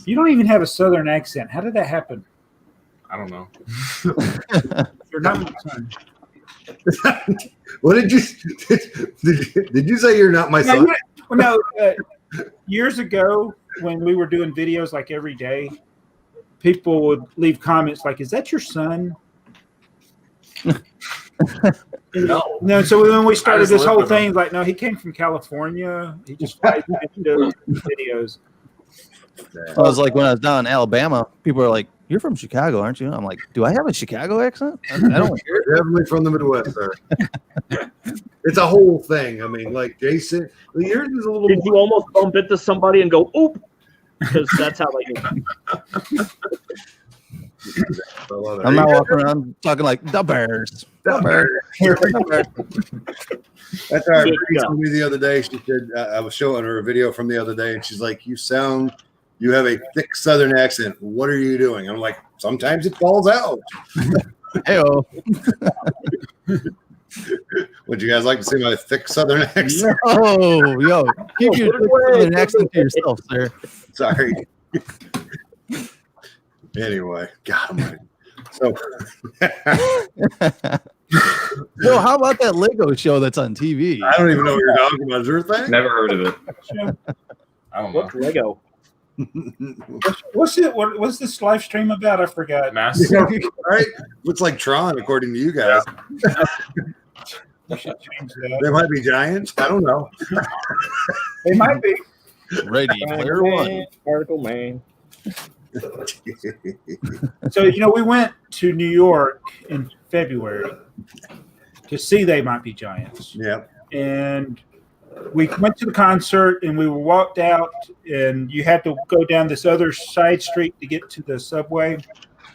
G: you don't even have a southern accent. How did that happen?
F: I don't know.
G: You're not my son.
A: What did you say? You're not my
G: No,
A: son?
G: years ago when we were doing videos like every day, people would leave comments like, "Is that your son?" No. So when we started
F: just
G: this
F: lived
G: whole
F: with him.
G: thing, like, no, he came from California. He just flies into videos.
D: I was like, when I was down in Alabama, people are like, "You're from Chicago, aren't you?" I'm like, "Do I have a Chicago accent? I don't."
A: You're definitely from the Midwest, sir. It's a whole thing. I mean, like Jason, yours is a little
E: Did you almost bump into somebody and go, oop? Because that's how they do.
A: I love it.
D: I'm not walking around talking like the Bears. The Bears.
A: That's our
E: Yeah.
A: Bree told me the other day. She said I was showing her a video from the other day, and she's like, "You have a thick Southern accent. What are you doing?" I'm like, "Sometimes it falls out."
D: Heyo.
A: Would you guys like to see my thick Southern accent?
D: Oh, yo, keep your Southern accent to yourself, sir.
A: Sorry. Anyway, God almighty. So,
D: Yo, how about that Lego show that's on TV?
A: I don't even know what you're talking about. Is there a thing?
H: Never heard of it.
F: I don't know.
E: What's Lego?
G: What's this live stream about? I forgot.
F: Mass.
A: Right? Looks like Tron, according to you guys.
G: We should change that.
A: They might be giants. I don't know.
G: They might be.
D: Ready, player one.
E: Particle Man.
G: So, we went to New York in February to see They Might Be Giants.
A: Yeah.
G: And we went to the concert and we walked out, and you had to go down this other side street to get to the subway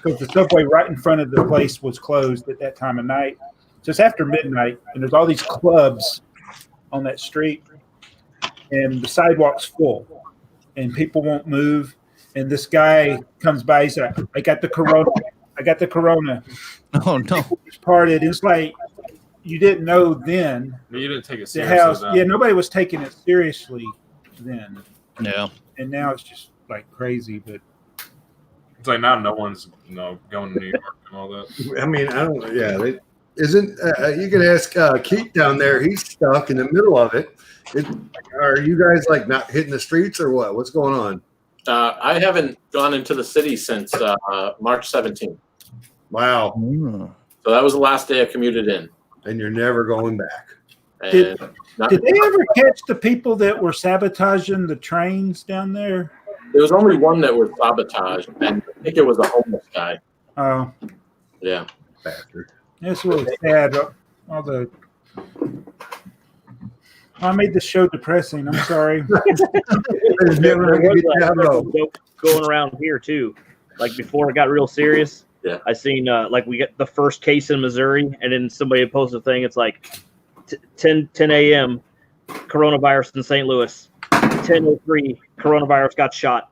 G: because the subway right in front of the place was closed at that time of night. So it's after midnight, and there's all these clubs on that street, and the sidewalk's full, and people won't move. And this guy comes by, he's like, I got the corona.
D: Oh no.
G: It's parted. It's like you didn't know then.
F: You didn't take it
G: The
F: seriously.
G: house,
F: then.
G: yeah, nobody was taking it seriously then,
D: Yeah.
G: and now it's just like crazy. But
F: It's like now no one's going to New York and all that.
A: I mean, I don't. Yeah, you can ask Keith down there. He's stuck in the middle of it. Are you guys like not hitting the streets or what? What's going on?
B: I haven't gone into the city since March 17th.
A: Wow.
D: Mm.
B: So that was the last day I commuted in.
A: And you're never going back.
B: And
G: Did they ever catch the people that were sabotaging the trains down there?
B: there was only one that was sabotaged, and I think it was a homeless guy.
G: Oh,
B: Yeah.
A: Bastard.
G: that's really sad. I made the show depressing. I'm sorry.
E: There was a joke going around here too. Like before it got real serious.
B: Yeah.
E: I seen like we get the first case in Missouri, and then somebody posted a thing. It's like 10 a.m. coronavirus in St. Louis. 10:03 coronavirus got shot.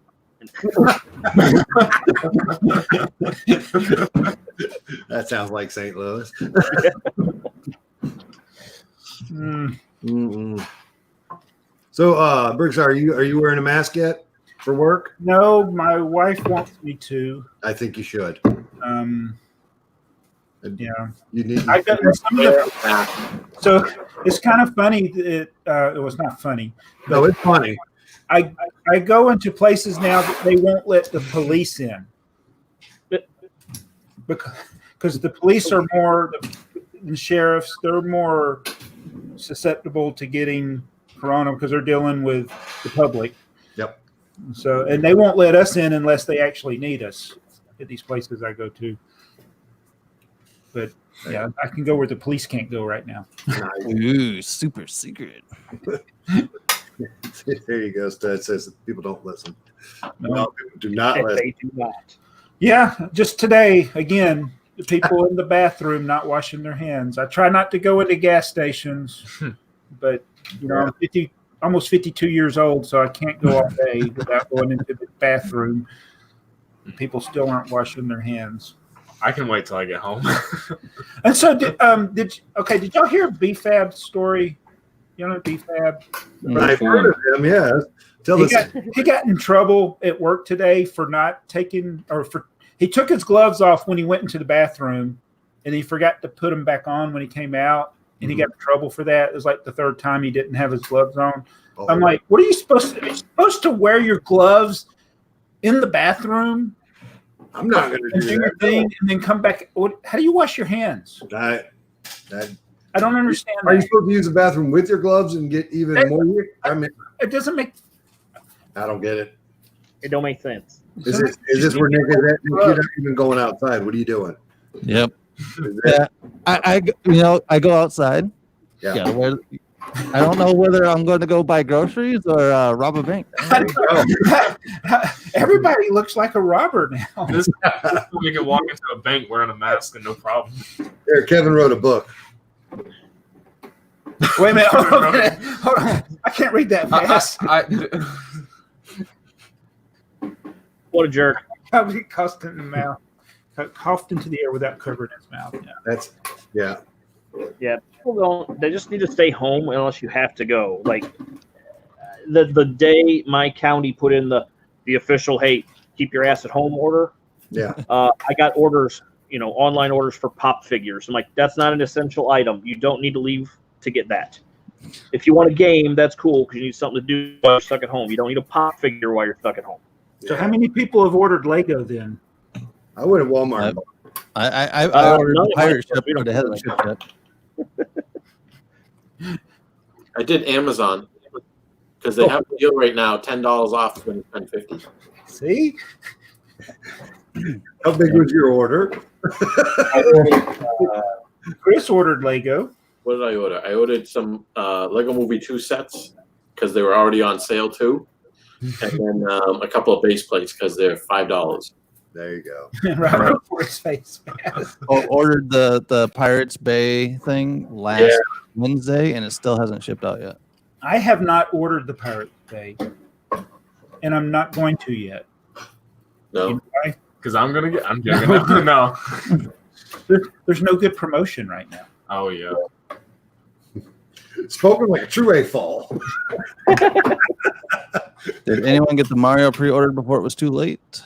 A: That sounds like St. Louis. Mm-mm. So, Briggs, are you wearing a mask yet for work?
G: No, my wife wants me to.
A: I think you should.
G: Yeah.
A: You need.
G: I got some of the, so It's kind of funny. It was not funny.
A: No, it's funny.
G: I go into places now that they won't let the police in because the police are more the sheriffs. They're more susceptible to getting corona because they're dealing with the public.
A: Yep.
G: So, and they won't let us in unless they actually need us at these places I go to. But yeah, I can go where the police can't go right now.
D: Ooh, super secret.
A: There you go. Stud says that people don't listen.
G: No.
A: No, people do not listen.
E: They do not.
G: Yeah, just today, again, the people in the bathroom not washing their hands. I try not to go into gas stations, but I'm almost 52 years old, so I can't go all day without going into the bathroom. People still aren't washing their hands.
F: I can wait till I get home.
G: And so, did y'all hear BFAB's story? You know BFAB?
A: I've heard of him. Yeah. Tell us.
G: He got in trouble at work today for he took his gloves off when he went into the bathroom, and he forgot to put them back on when he came out, and he got in trouble for that. It was like the third time he didn't have his gloves on.
A: Oh.
G: I'm like, what are you supposed to? Are you supposed to wear your gloves in the bathroom?
A: I'm not going to
G: And
A: do
G: do your
A: that.
G: thing, and then come back. How do you wash your hands?
A: I
G: I don't understand.
A: Are you
G: that.
A: supposed to use the bathroom with your gloves and get even more? I mean,
G: It doesn't make.
A: I don't get it.
E: It don't make sense.
A: Is this where Nick is at? You're not even going outside. What are you doing?
D: Yep.
A: Is that-
D: Yeah. I go outside.
A: Yeah.
D: Yeah. I don't know whether I'm going to go buy groceries or rob a bank.
G: Everybody looks like a robber now.
F: This we can walk into a bank wearing a mask and no problem.
A: There, Kevin wrote a book.
G: Wait a minute. Hold on. I can't read that fast.
E: What a jerk.
G: I'll be coughed in the mouth. Coughed into the air without covering his mouth. Yeah.
E: Yeah, people don't. They just need to stay home unless you have to go. Like the day my county put in the official, hey, keep your ass at home order.
A: Yeah.
E: I got orders, online orders for pop figures. I'm like, that's not an essential item. You don't need to leave to get that. If you want a game, that's cool because you need something to do while you're stuck at home. You don't need a pop figure while you're stuck at home.
G: So how many people have ordered Lego then?
A: I went to Walmart.
D: I ordered
E: none
D: the
E: of my
D: pirate
E: stuff,
D: ship,
E: we don't
D: but it hasn't
E: do
D: shipped yet.
B: I did Amazon because they have a deal right now, $10 off when you spend $50.
G: See?
A: How big was your order?
G: Chris ordered Lego.
B: What did I order? I ordered some Lego Movie 2 sets because they were already on sale too, and then a couple of base plates because they're $5.
A: There you go.
G: Right over his face.
D: Ordered the Pirates Bay thing last Wednesday, and it still hasn't shipped out yet.
G: I have not ordered the Pirate Bay, and I'm not going to yet.
B: No,
F: Because I'm gonna no.
G: There's no good promotion right now.
F: Oh yeah.
A: Spoken like a true A-fall.
D: Did anyone get the Mario pre-ordered before it was too late?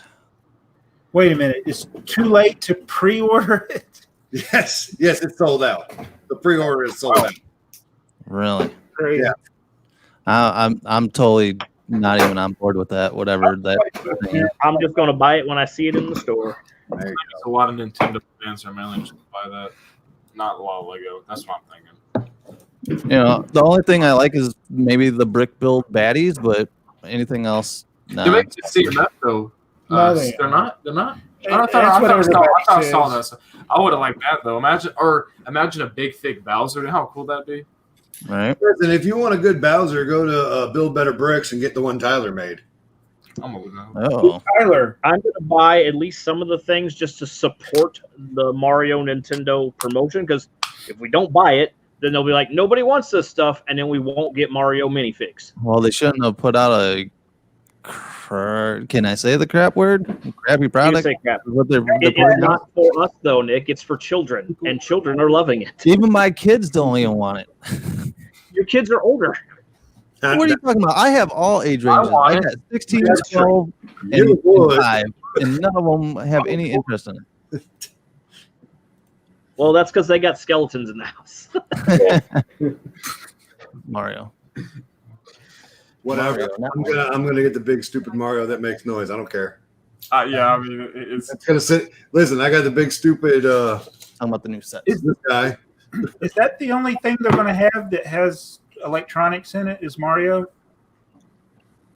G: Wait a minute. It's too late to pre-order it?
A: Yes, it's sold out. The pre-order is sold out.
D: Really?
G: Crazy.
A: Yeah.
D: I'm totally not even on board with that. Whatever that.
E: I'm just going to buy it when I see it in the store.
A: There you
F: A lot of Nintendo fans are mainly just buy that. Not a lot of Lego. That's what I'm thinking.
D: The only thing I like is maybe the brick build baddies, but anything else, no.
F: Do they see that though?
G: No,
F: They're not. They're not. I
G: That's
F: thought
G: what
F: I
G: everybody
F: saw
G: says.
F: that. I would have liked that though. Imagine a big thick Bowser. How cool that'd be.
D: Right?
A: Listen, if you want a good Bowser, go to Build Better Bricks and get the one Tyler made.
F: I'm over that.
D: Oh,
G: Tyler,
E: I'm going to buy at least some of the things just to support the Mario Nintendo promotion because if we don't buy it, then they'll be like, nobody wants this stuff, and then we won't get Mario minifigs.
D: well, they shouldn't have put out a. Can I say the crap word? Crappy
E: You
D: product.
E: say crap.
D: What they're
E: It's
D: putting out?
E: not for us, though, Nick. It's for children, and children are loving it.
D: Even my kids don't even want it.
E: Your kids are older.
D: What are you talking about? I have all age ranges.
F: want
D: I
F: it.
D: got 16,
A: That's
D: 12,
A: You
D: and
A: would.
D: 5, and none of them have any interest in it.
E: Well, that's because they got skeletons in the house.
D: Mario.
A: Whatever. I'm gonna get the big stupid Mario that makes noise. I don't care.
F: Yeah, I mean, it's
A: It's gonna sit. Listen, I got the big stupid.
D: Talking about the new set.
A: This guy.
G: Is that the only thing they're going to have that has electronics in it? Is Mario?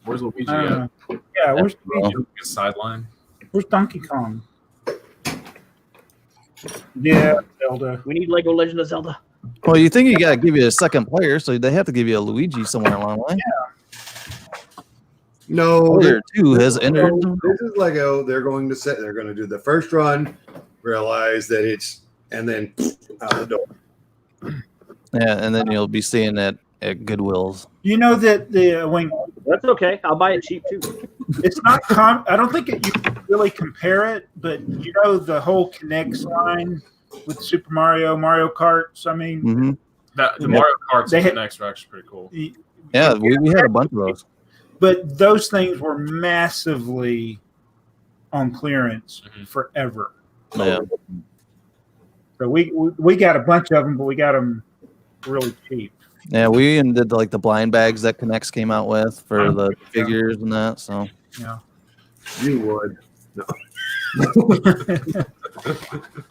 F: where's Luigi
G: I
F: at?
G: don't know. Yeah, where's Luigi?
F: His sideline.
G: Where's Donkey Kong? Yeah, Zelda.
E: We need Lego Legend of Zelda.
D: Well, you think you got to give you a second player, so they have to give you a Luigi somewhere along the way.
A: No,
D: Player 2 has entered.
A: This is Lego. They're going to set. They're going to do the first run, realize that it's, and then out the door.
D: Yeah, and then you'll be seeing it at Goodwill's.
G: You know that when
E: That's okay. I'll buy it cheap too.
G: it's not, I don't think you can really compare it, but you know the whole Kinect line with Super Mario Karts. I mean,
D: Mm-hmm.
F: The Mario Karts
G: They
F: and
G: had-
F: Kinects are actually pretty cool.
D: Yeah, we had a bunch of those.
G: But those things were massively on clearance
F: Mhm.
G: forever.
D: Yeah.
G: So we got a bunch of them, but we got them really cheap.
D: Yeah, we even did like the blind bags that Connects came out with for the figures and that. So
G: Yeah.
A: You would.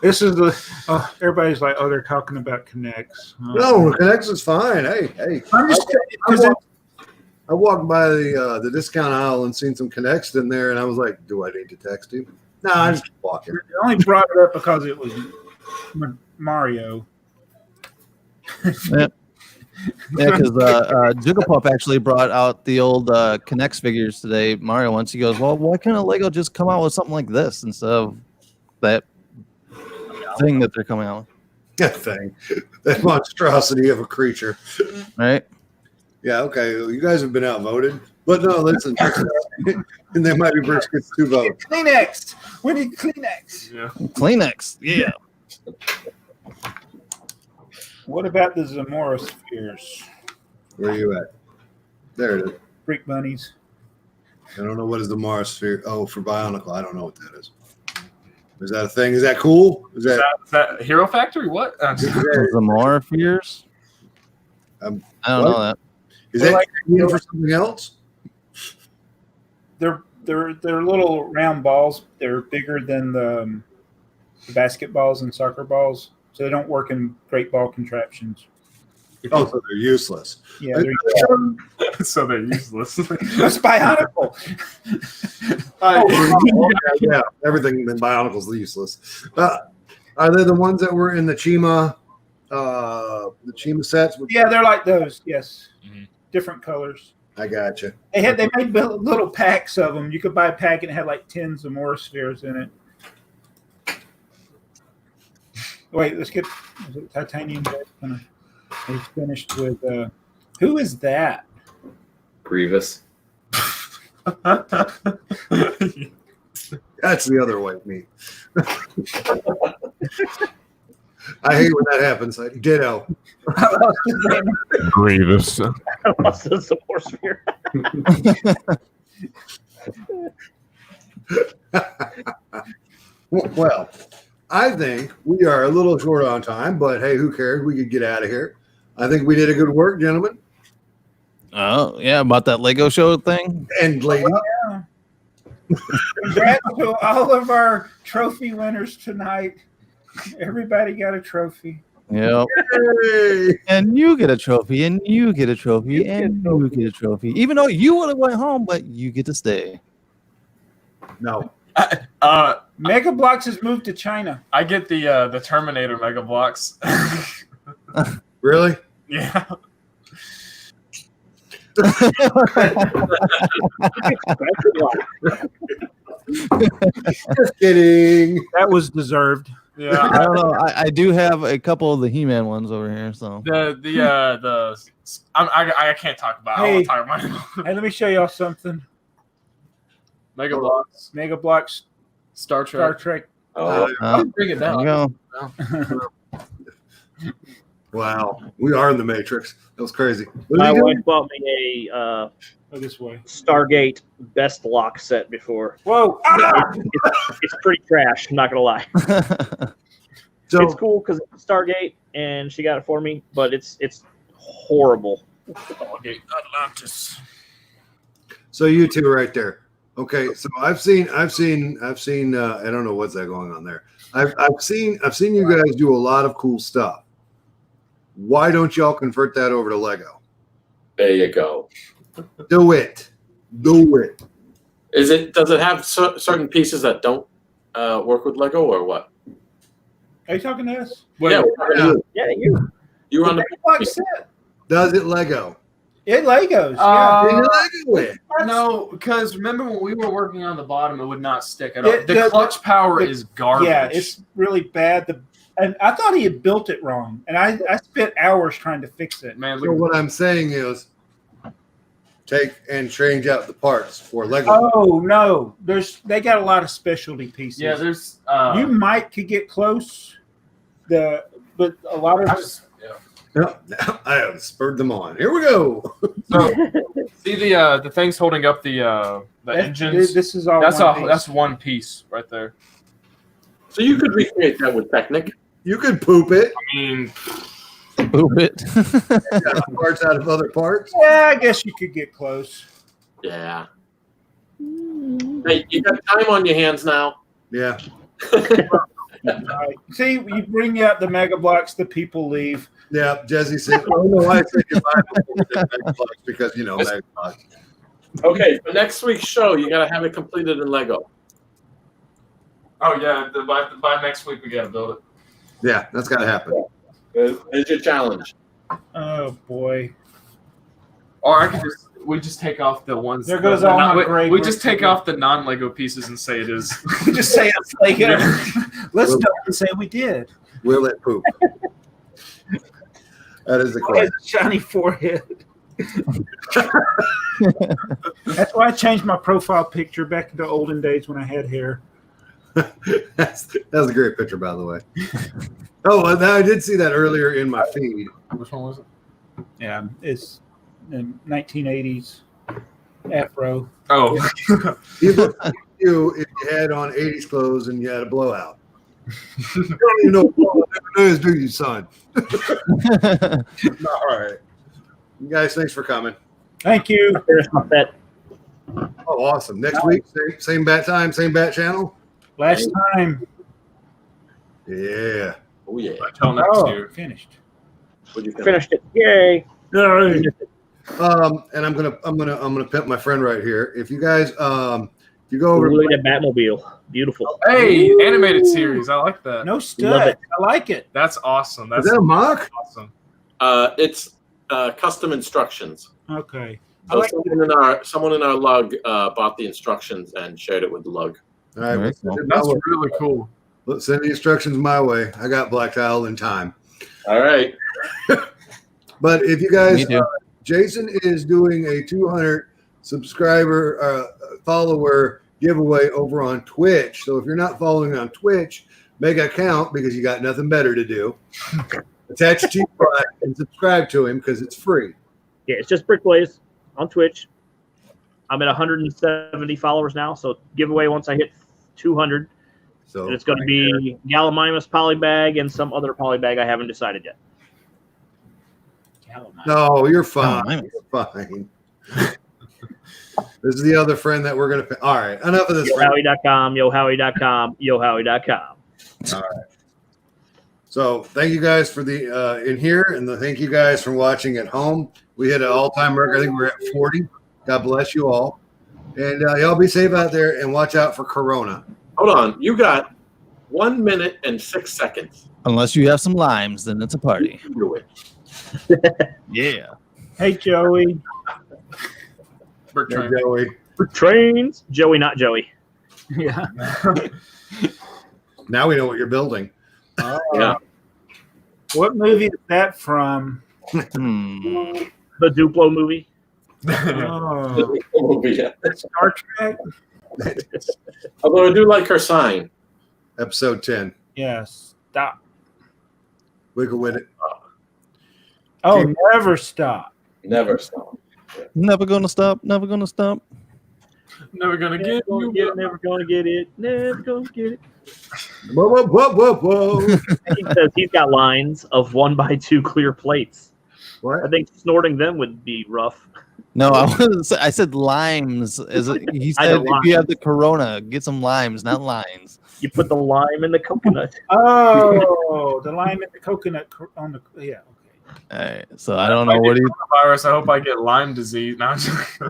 G: This is the everybody's like, oh, they're talking about Kinects.
A: No, Connects is fine. Hey.
G: I'm just
A: I walked by the discount aisle and seen some Connects in there, and I was like, "Do I need to text him?" No, I just keep walking.
G: I only brought it up because it was Mario.
D: yeah, because Jigglypuff actually brought out the old Connects figures today. Mario once he goes, well, why can't Lego just come out with something like this instead of that thing that they're coming out
A: That thing, that monstrosity of a creature.
D: with, right?
A: Yeah, okay. You guys have been outvoted, but no, listen. And there might be Bricks gets 2 votes.
G: Kleenex. We need Kleenex.
F: Yeah.
D: Kleenex, yeah.
G: What about the Zamora spheres?
A: Where are you at? There it is.
G: Freak bunnies.
A: I don't know what is the Mars sphere. Oh, for Bionicle. I don't know what that is. Is that a thing? Is that cool? Is that
F: Is that Hero Factory? What?
D: The more fears? I don't know that.
A: is that used for something else?
G: They're little round balls. They're bigger than the basketballs and soccer balls, so they don't work in great ball contraptions.
A: Oh, so they're useless.
G: Yeah, they're
F: So they're useless.
G: that's Bionicle.
A: Yeah, everything in Bionicle's useless. Are they the ones that were in the Chima sets?
G: Yeah, they're like those. Yes,
F: Mhm.
G: different colors.
A: I gotcha.
G: They made little packs of them. You could buy a pack and it had like 10 Zamora spheres in it. Wait, let's get is it titanium. They finished with who is that?
H: Grievous.
A: That's the other white meat. I hate when that happens. Ditto.
I: Grievous.
E: What's the support sphere?
A: Well, I think we are a little short on time, but hey, who cares? We could get out of here. I think we did a good work, gentlemen
D: Oh, yeah, about that Lego show thing.
A: and lady.
G: Congrats to all of our trophy winners tonight. Everybody got a trophy.
D: Yep.
A: Hey.
D: And you get a trophy, and you get a trophy, and you get a trophy. Even though you would have went home, but you get to stay.
A: No.
G: Mega Bloks has moved to China.
F: I get the Terminator Mega Blocks.
A: Really?
F: Yeah.
A: Just kidding.
G: That was deserved.
F: Yeah.
D: I don't know. I do have a couple of the He-Man ones over here, so
F: I can't talk about. I won't talk about it.
G: Hey, let me show y'all something.
F: Mega Blocks,
G: Mega Bloks,
F: Star
G: Star
F: Trek.
G: Trek.
F: Bring it
D: there you
F: down.
D: go.
A: Wow. We are in the Matrix. That was crazy. What
E: My
A: are you
E: wife
A: doing?
E: bought me a
G: Go this way.
E: Stargate Best Lock set before.
G: Whoa!
E: It's pretty trash. I'm not gonna lie.
A: So
E: it's cool because it's Stargate, and she got it for me, but it's horrible.
F: Stargate Atlantis.
A: So you two right there. Okay, so I've seen. I don't know what's that going on there. I've seen you guys do a lot of cool stuff. Why don't y'all convert that over to Lego?
B: There you go.
A: Do it.
B: Does it have certain pieces that don't work with Lego or what?
G: Are you talking to us?
B: Yeah, we're talking to you.
E: Yeah, you.
B: You were on the
G: Megablock set.
A: Does it Lego?
G: It Legos.
A: Can you
F: Uh,
A: Lego it?
F: No, because remember when we were working on the bottom, it would not stick at all.
G: It-
F: The
G: the-
F: clutch power
G: the-
F: is garbage.
G: Yeah, it's really bad. And I thought he had built it wrong, and I spent hours trying to fix it.
F: man.
A: So what I'm saying is, take and change out the parts for Lego.
G: Oh no, they got a lot of specialty pieces.
F: Yeah, there's.
G: You could get close. But a lot of
A: No, now I have spurred them on. Here we go.
F: So, see the things holding up the engines.
G: This is all.
F: That's one piece right there.
B: So you could recreate that with Technic.
A: You could poop it.
F: I mean,
D: Poop it.
A: Got parts out of other parts.
G: Yeah, I guess you could get close.
B: Yeah. Hey, you got time on your hands now.
A: Yeah.
G: Right. See, you bring out the Mega Blocks, the people leave.
A: Yeah. Jesse said, I don't know why I said goodbye before we did Mega Blocks, because Mega Blocks.
B: Okay, for next week's show, you got to have it completed in Lego.
F: oh yeah, by next week we gotta build it.
A: Yeah, that's got to happen.
B: There's your challenge.
G: Oh boy.
F: Or I could we just take off the ones.
G: There goes
F: the
G: all
F: non-
G: my
F: we-
G: great
F: We just
G: work.
F: take off the non-Lego pieces and say it is.
G: Just say it's like
F: Yeah.
G: let's don't say we did.
A: Will it poop? That is the
G: He has
A: question.
G: a shiny forehead. That's why I changed my profile picture back to the olden days when I had hair.
A: That's a great picture, by the way. Oh, and I did see that earlier in my feed.
F: Which one was it?
G: Yeah, it's in 1980s afro.
F: Oh,
A: You look like you if you had on 80s clothes and you had a blowout. You don't even know what it is, do you, son? All right. You guys, thanks for coming.
G: Thank you.
E: There's my bet.
A: Oh, awesome. Next week, same bat time, same bat channel.
G: Last time.
A: Yeah.
B: Oh, yeah.
F: until next
G: Oh,
F: year.
G: finished.
B: What'd you think?
E: Finished it. Yay.
A: And I'm gonna pimp my friend right here. If you guys if you go over
E: Look at that Batmobile. Beautiful.
F: Hey, animated series. I like that.
G: No
E: Love
G: stud.
E: it.
G: I like it.
F: That's awesome.
A: is
F: That's
A: that a mock?
F: awesome.
B: It's custom instructions.
G: Okay. I
B: So
G: like
B: someone in our lug bought the instructions and shared it with the lug.
A: All right,
D: Very cool.
F: That's really cool.
A: let's send the instructions my way. I got black tile in time.
B: All right.
A: But if you
D: Me
A: guys,
D: too.
A: Jason is doing a 200 subscriber follower giveaway over on Twitch. So if you're not following on Twitch, make an account because you got nothing better to do. Attach to your and subscribe to him because it's free.
E: Yeah, it's just Brickblaze on Twitch. I'm at 170 followers now, so giveaway once I hit 200.
A: So
E: And it's going to be Gallimimus Polybag and some other Polybag I haven't decided yet.
A: no, you're fine.
D: Oh, man.
A: You're fine. This is the other friend that we're gonna pay. All right, enough of this.
E: YoHowie.com, YoHowie.com, YoHowie.com.
A: So thank you guys for the in here, and thank you guys for watching at home. We hit an all-time record. I think we're at 40. God bless you all, and y'all be safe out there and watch out for Corona.
B: Hold on. You got 1 minute and 6 seconds.
D: Unless you have some limes, then it's a party.
B: You can do it.
D: Yeah.
G: Hey, Joey.
F: Brick
A: Hey,
F: train.
A: Joey.
E: Trains. Joey, not Joey.
G: Yeah.
A: Now we know what you're building.
B: Yeah.
G: What movie is that from?
D: Hmm.
E: The Duplo movie.
G: Oh,
B: Yeah.
G: Star Trek?
B: Although I do like her sign.
A: Episode 10.
G: Yes. Stop.
A: Wiggle with it.
G: Oh, never stop.
B: Never stop.
D: Never gonna stop. Never gonna stop.
F: Never gonna
E: Never
F: get
E: gonna
F: you.
E: get it. Never gonna get it. Never gonna get it.
A: Whoa.
E: He says he's got lines of 1x2 clear plates.
A: What?
E: I think snorting them would be rough.
D: No, I said limes. He said if you have the Corona, get some limes, not lines.
E: You put the lime in the coconut.
G: Oh, the lime in the coconut on the yeah.
D: All right, so I don't know what he.
F: Virus. I hope I get Lyme disease. No, I'm just-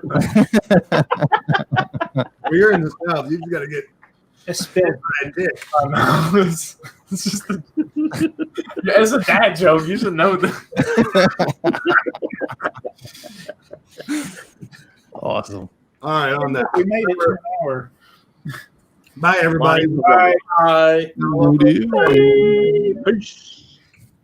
A: Well, you're in the South. You've got to get
G: It's bad.
A: dick.
F: I know. It's just yeah, it's a dad joke. You should know that.
D: Awesome.
A: All right, on that.
G: We made it to an hour.
A: Bye, everybody.
B: Bye.
E: Peace.